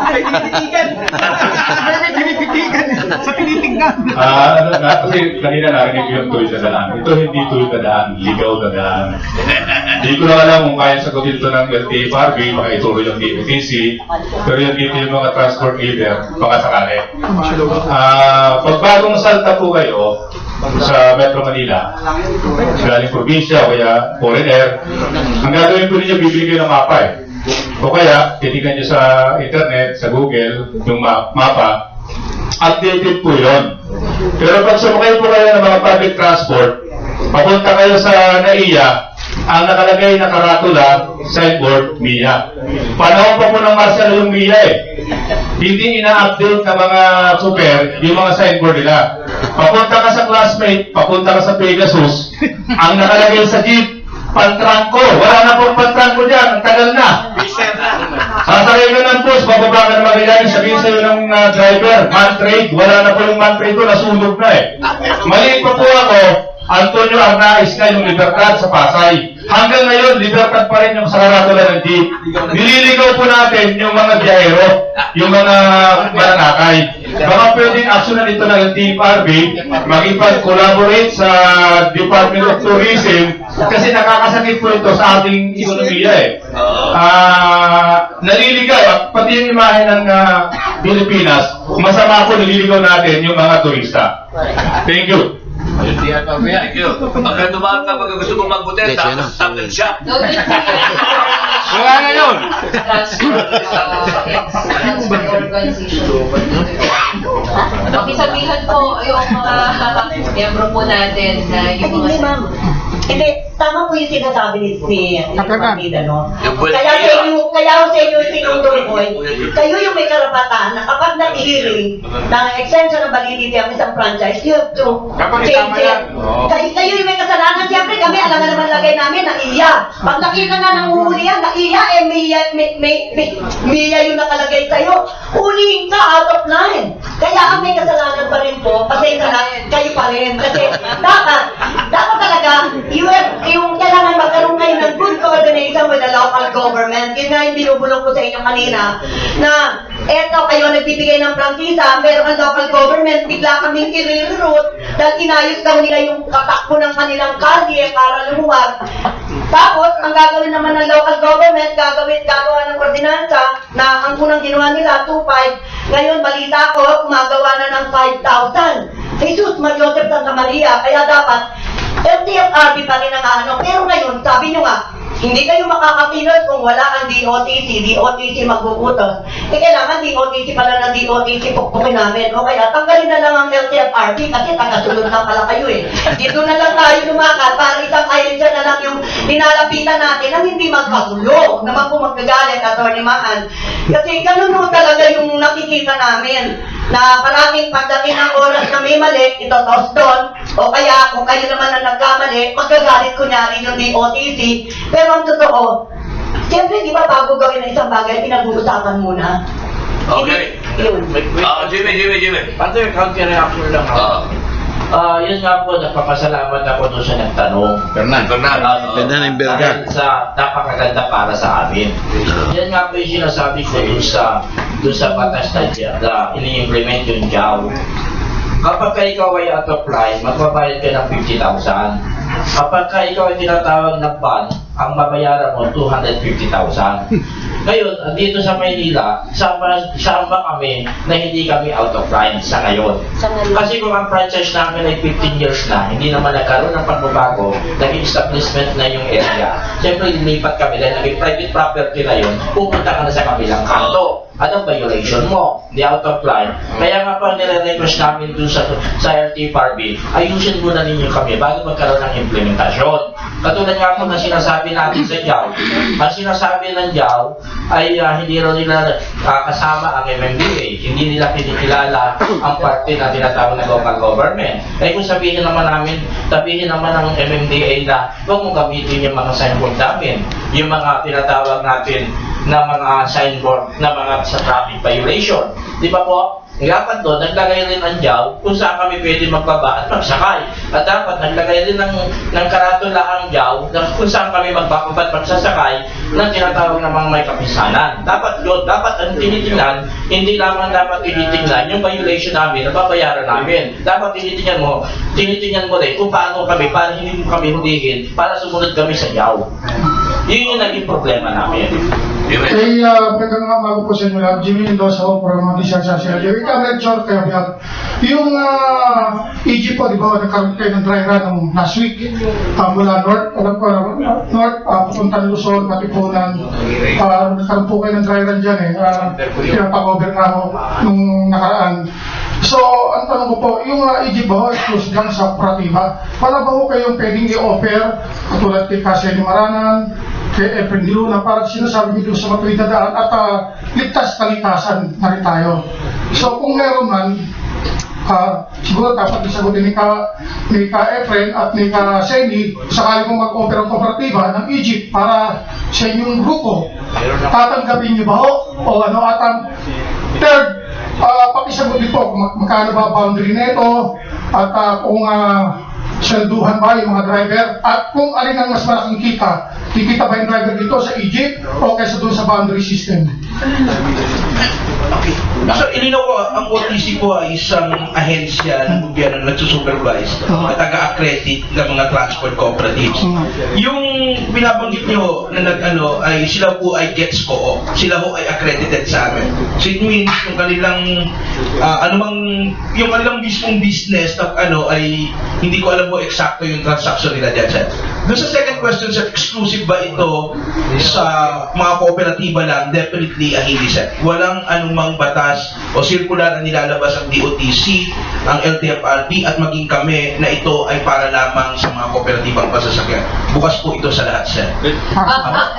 May tinitigan. Sa tinitingnan. Kasi kanina narinig yung tuloy sa daan. Ito hindi tuloy na daan, ligaw na daan. Hindi ko na alam kung kaya sagutin ito ng LTFRB, baka ituloy yung DOTC, pero yung dito yung mga transport leader, baka sakali. Pag bagong salta po kayo sa Metro Manila, galing probinsya o kaya foreigner, ang gagawin po ninyo, bibili kayo ng mapa eh. O kaya, titignan nyo sa internet, sa Google, yung mapa, updated po yun. Pero pag sumakay po kayo ng mga public transport, papunta kayo sa NAIA, ang nakalagay na karatula, signboard, MIA. Panahon pa po ng Marcelo yung MIA eh. Hindi ina-update ng mga super yung mga signboard nila. Papunta ka sa classmate, papunta ka sa Pegasus, ang nakalagay sa jeep, pantrangko. Wala na pong pantrangko dyan, ang tagal na. Sasakay ka ng bus, bababa ka na Magallanes, sabihin sa'yo ng driver, man-trade, wala na po yung man-trade ko, nasunog na eh. Mali pa po ako, Antonio Arnaiz na yung Libertad sa Pasay. Hanggang ngayon, Libertad pa rin yung sa karatula ng jeep. Nililigaw po natin yung mga biyahero, yung mga mananakay. Baka pwedeng aksyonan ito ng LTFRB, makipag-collaborate sa Department of Tourism, kasi nakakasakit po ito sa ating ekonomiya eh. Naliligaw, at pati yung imahe ng Pilipinas, masama po nililigaw natin yung mga turista. Thank you. Thank you. Pagka dumaan ka, pagka gusto mong magbutin, tapos siya. Wala na yun. Pakisabihan po yung mga miyembro po natin na yung Hindi, mga... ma'am. Hindi, tama po yung sinasabi ni Kapatid, no? Yung pwede Kaya sa inyo yung tinutuloy, kayo yung may karapatan na kapag nag-hearing ng extension ng validity ang isang franchise, you have to change it. Kayo yung may kasalanan, siyempre kami, alam na naman lagay namin na iya. Pag nakita na ng huli yan, na iya, Mia yung nakalagay sa'yo, huliin ka out of line. Kaya ang may kasalanan pa rin po, kasi kayo pa rin. Kasi dapat talaga, yung kailangan magkaroon kayo ng good coordination with the local government. Yun nga yung binubulong ko sa inyo kanina, na eto kayo nagbibigay ng prangkisa, pero ang local government, bigla kaming i-reroute dahil inayos daw nila yung katakbo ng kanilang kalye para lumuwag. Tapos, ang gagawin naman ng local government, gagawa ng ordinansa na ang unang ginawa nila, 2.5. Ngayon, balita ko, gumagawa na ng 5,000. Jesus, Joseph Santa Maria, kaya dapat LTFRB pa rin ang ano. Pero ngayon, sabi nyo nga, hindi kayo makakakilos kung wala ang DOTC magbubutos. Kailangan DOTC pala na DOTC pukpukin namin. O kaya tanggalin na lang ang LTFRB kasi tagasunod na pala kayo eh. Dito na lang tayo lumakad para isang ahensya na lang yung dinalapitan natin na hindi magkagulo. Naman po magkagalit, Atty. Mahan. Kasi ganun mo talaga yung nakikita namin na parang pagdating ng oras na may mali, ito toss doon, o kaya kung kayo naman ang nagkamali, magkagalit kunyari yung DOTC. Pero ang totoo, siyempre di ba bago gawin ng isang bagay, pinag-uusapan muna. Okay. Yun. Jimmy. Pati yung counter reaction lang ako. Yun nga po, nagpapasalamat ako doon sa nagtanong. Fernan yung Berga. Dahil sa napakaganda para sa amin. Yan nga po yung sinasabi ko doon sa batas na ini-implement yung JAW. Kapag ikaw ay out of line, magbabayad ka ng 50,000. Kapag ikaw ay tinatawag ng ban, ang mabayaran mo 250,000. Ngayon, dito sa Maynila, saan ba kami na hindi kami out of line sa ngayon? Kasi kung ang franchise namin ay 15 years na, hindi naman nagkaroon ng pagbabago, naging establishment na yung area. Siyempre, lilipat kami dahil naging private property na yun, pupunta ka na sa kabilang kanto. Anong violation mo? Di out of line. Kaya nga pa nire-request namin dun sa LTFRB, ayusin muna ninyo kami bago magkaroon ng implementasyon. Katulad nga po na sinasabi natin sa JAW. Ang sinasabi ng JAW ay hindi rin nila kasama ang MMDA. Hindi nila kinikilala ang parte na tinatawag na local government. Kung sabihin naman ng MMDA na huwag mong gamitin yung mga signboard namin, yung mga tinatawag natin na mga signboard na mga sa traffic violation. Di ba po? Dapat doon, naglagay rin ang JAW kung saan kami pwede magbaba at magsakay. At dapat naglagay rin ng karatula ang JAW kung saan kami magbababat magsasakay ng tinatawag na mga may kapisanan. Dapat yun, dapat ang tinitingnan, hindi lamang dapat tinitingnan yung violation namin na babayaran namin. Dapat tinitingnan mo rin kung paano kami, para hindi mo kami hulihin, para sumunod kami sa JAW. Yun yung naging problema namin. Okay, magandang umaga po sa inyo lahat. Jimmy Mendoza po para mga disasya. Ikaw, kaya biyak. Yung EG po, di ba, nagkaroon kayo ng dry run ng last week mula North, alam ko, North, papuntang Luzon, Katipunan. Nagkaroon po kayo ng dry run dyan pinapag-over na ako nung nakaraan. So, ang tanong ko po, yung EG ba, close lang sa operatiba, wala ba ho kayong pwedeng i-offer, katulad kay Cassie Maranan, kay Efren Diluna, para sinasabi nyo sa matuwid na daan at ligtas kalikasan na rin tayo. So, kung meron man, siguro dapat isagutin ni ka Efren at ni ka Seni, sakali kong mag-offer ang kooperatiba ng Egypt para sa inyong grupo. Tatanggapin nyo ba ho? O ano atang third, pakisagot dito, magkano ba boundary neto at kung swelduhan ba yung mga driver at kung alin ang mas malaking kikita ba yung driver dito sa Egypt o kaysa doon sa boundary system? Okay. So, ilinaw ko, ang OTC po ay isang ahensya ng gobyerno na nagsusupervise at taga-accredit ng mga transport cooperatives. Yung binabanggit nyo na ay sila po ay gets co-op. Sila po ay accredited sa amin. So, it means yung kanilang yung kanilang mismong business na ay hindi ko alam po eksakto yung transaction nila dyan, sir. Doon sa second question, sir, exclusive ba ito sa mga kooperatiba lang? Definitely hindi, sir. Walang anumang batas o circular na nilalabas ang DOTC, ang LTFRB at maging kami na ito ay para lamang sa mga kooperatibang pasasakyan. Bukas po ito sa lahat, sir.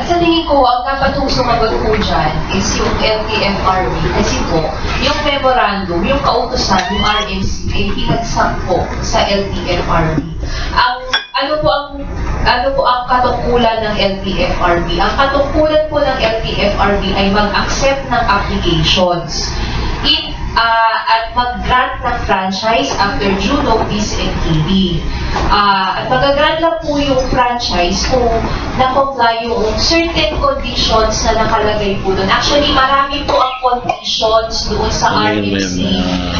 Sa tingin ko, ang dapat kong sumagot po dyan is yung LTFRB kasi po, yung memorandum, yung kautosan, yung RMC ay pinagsampo sa LTFRB. Ano po ang katungkulan ng LTFRB? Ang katungkulan po ng LTFRB ay mag-accept ng applications at mag-grant ng franchise after due notice and hearing. At mag-grant lang po yung franchise kung na-comply yung certain conditions na nakalagay po doon. Actually, marami po ang conditions doon sa RMC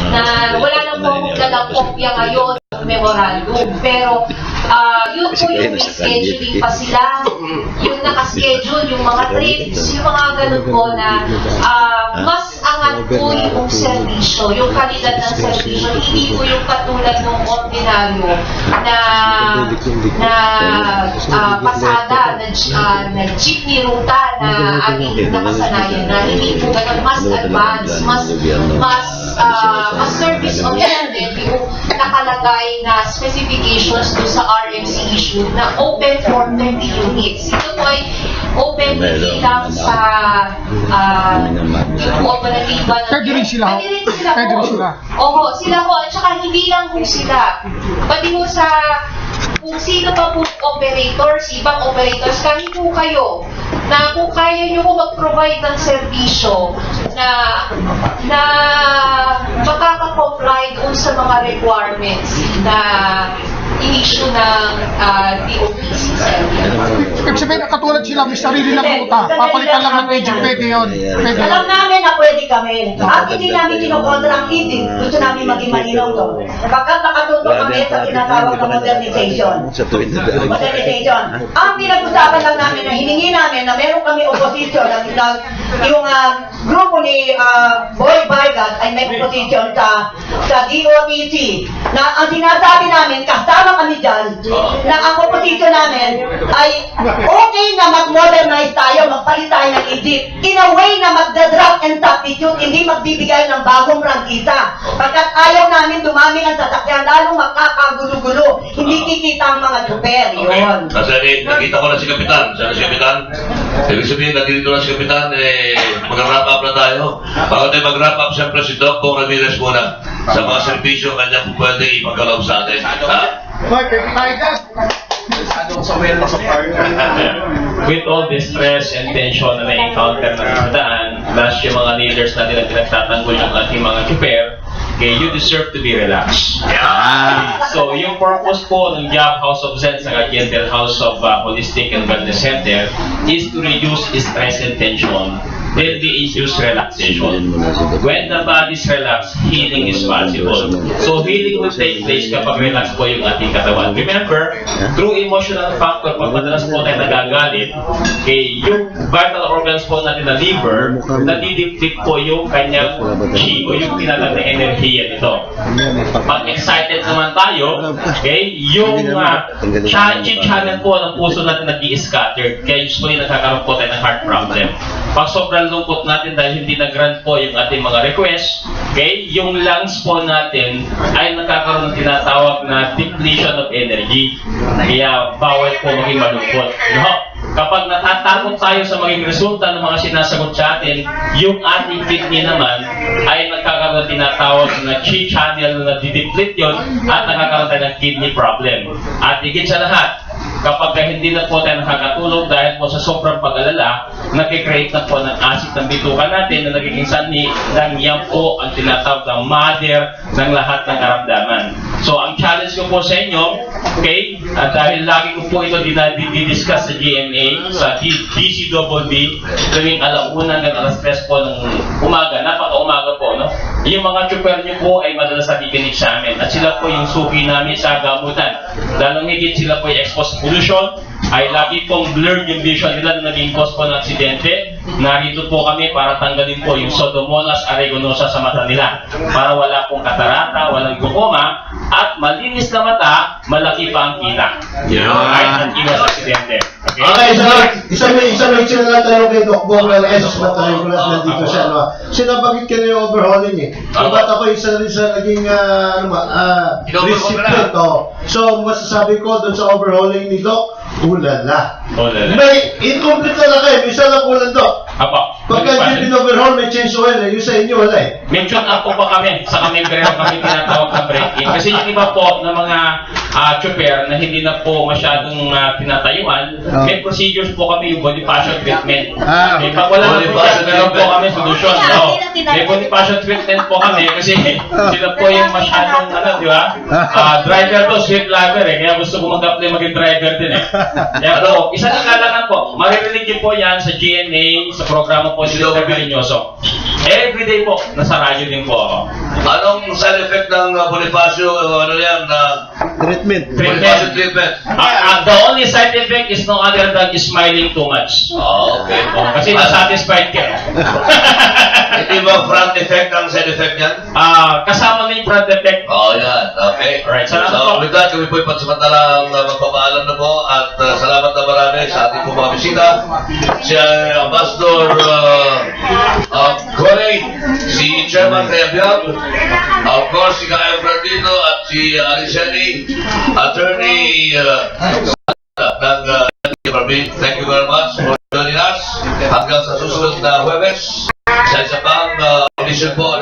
na wala na po akong dalang kopya ngayon ng memorandum. Pero yun po yung scheduling pa sila, yung nakaschedule, yung mga trips, yung mga ganun po na mas angat po yung serbisyo, yung kalidad ng serbisyo, hindi po yung katulad ng ordinaryo na pasada, na jeepney ruta na ating nakasanayan na hindi po ganun, mas advanced, mas service oriented yung nakalagay na specifications doon sa RMC issue na open for 20 units. Ito po ay open hindi lang sa kooperatiba. Pwede rin sila. Oo, sila po. At saka hindi lang po sila. Pati po sa kung sino pa po operators, ibang operators, kahit po kayo, na kung kaya nyo po mag-provide ng serbisyo na makaka-comply doon sa mga requirements na in-issue ng DOTC service. Ibig sabihin, katulad sila, may sarili ng ruta. Papalitan lang ng agent, pwede yun. Alam namin na pwede kami. At hindi namin kinokontra ang agent. Gusto namin maging malinaw to. Kapag nakatuto kami sa tinatawag na modernization. Ang pinag-usapan lang namin na hiningi namin na meron kami opposition yung grupo ni Boy Vargas ay may opposition sa DOTC na ang sinasabi namin kasama kami dyan na ang opposition namin ay okay na mag-modernize tayo, magpalit tayo ng Egypt in a way na magda-drop and substitute, hindi magbibigay ng bagong prangkisa pagkat ayaw namin dumami ang sasakyan lalong makakagulo-gulo, hindi makikita ang mga super, Okay. yun. Kasi nakita ko na si Kapitan. Sana si Kapitan. Ibig sabihin, nandito na si Kapitan, mag-wrap up na tayo. Bago tayo mag-wrap up, siyempre si Doc Pong Ramirez muna sa mga servisyo kanya kung pwede ipagkaloob sa atin. With all the stress and tension na na-encounter na sa daan, plus yung mga leaders natin na pinagtatanggol yung ating mga super, okay, you deserve to be relaxed. So, yung purpose po ng Job House of Zen sa Gentle House of Holistic and Wellness Center is to reduce stress and tension. Then they induce relaxation. When the body is relaxed, healing is possible. So healing will take place kapag relax po yung ating katawan. Remember, through emotional factor, pag madalas po tayo nagagalit, okay, yung vital organs po natin na liver, nadideplete po yung kanyang chi o yung tinatawag na enerhiya nito. Pag excited naman tayo, okay, yung chi channel po ng puso natin nag-i-scatter. Kaya usually nagkakaroon po tayo ng heart problem. Pag sobrang lungkot natin dahil hindi nag-grant po yung ating mga request, okay, yung lungs po natin ay nakakaroon ng tinatawag na depletion of energy. Kaya bawal po maging malungkot. No? Kapag natatakot tayo sa maging resulta ng mga sinasagot sa atin, yung ating kidney naman ay nagkakaroon ng tinatawag na chi channel na dideplete yun at nakakaroon tayo ng kidney problem. At higit sa lahat, kapag hindi na po tayo nakakatulog dahil po sa sobrang pag-alala, nag-create na po ng acid ng bituka natin na nagiging sanhi ng yan po ang tinatawag na mother ng lahat ng karamdaman. So, ang challenge ko po sa inyo, okay, at dahil lagi ko po ito dinidiscuss sa GMA, sa DCWD, tuwing alauna hanggang alas 3 po ng umaga, napaka-umaga po, no? Yung mga super nyo po ay madalas nakikinig sa amin at sila po yung suki namin sa gamutan. Lalong higit sila po yung exposed pollution, ay lagi pong blurred yung vision nila na naging cause po ng aksidente. Narito po kami para tanggalin po yung Pseudomonas aeruginosa sa mata nila para wala pong katarata, walang glaucoma, at malinis na mata, malaki pa ang kita. Right? At iwas aksidente. Okay, isang lecture na tayo kay Doc Bong Jesus Matrikulas nandito siya. No? Sinabagit ka na yung overhauling eh. Ba't ako isa rin sa naging recipient. So, masasabi ko doon sa overhauling ni Doc, ulala. May incomplete na kayo, isa lang ulan, Doc. Apa. Pagka hindi din-overhaul, may change oil eh. Yung sa inyo, wala eh. May tune up po ba kami? Sa kami kami tinatawag na break-in. Kasi yung iba po ng mga chopper na hindi na po masyadong tinatayuan, may procedures po kami yung body passion treatment. May pag wala na po siya, meron po kami solution. No? May body passion treatment po kami kasi sila po yung masyadong, di ba? Driver to, sweet lover eh. Kaya gusto ko mag-apply maging driver din eh. Kaya po, isa na kalakan po. Maririnig din po yan sa GNA, sa programa po si Dr. Virinyoso. Everyday po, nasa radyo din po ako. Anong side effect ng Bonifacio, ano yan, na treatment? Bonifacio treatment? The only side effect is no other than smiling too much. Okay. Kasi na-satisfied ka. Hindi ba front effect ang side effect yan? Kasama na yung front effect. Yan. Okay. Alright, So, with that, kami po ipagsamantalang magpapaalam na po at salamat na marami sa ating po mga bisita. Si Ambassador Corey, si Chairman Reabiag, of course, si Kayo Bradito at si Ariseni, Attorney thank you very much for joining us. Hanggang sa susunod na Huwebes, sa isa pang audition po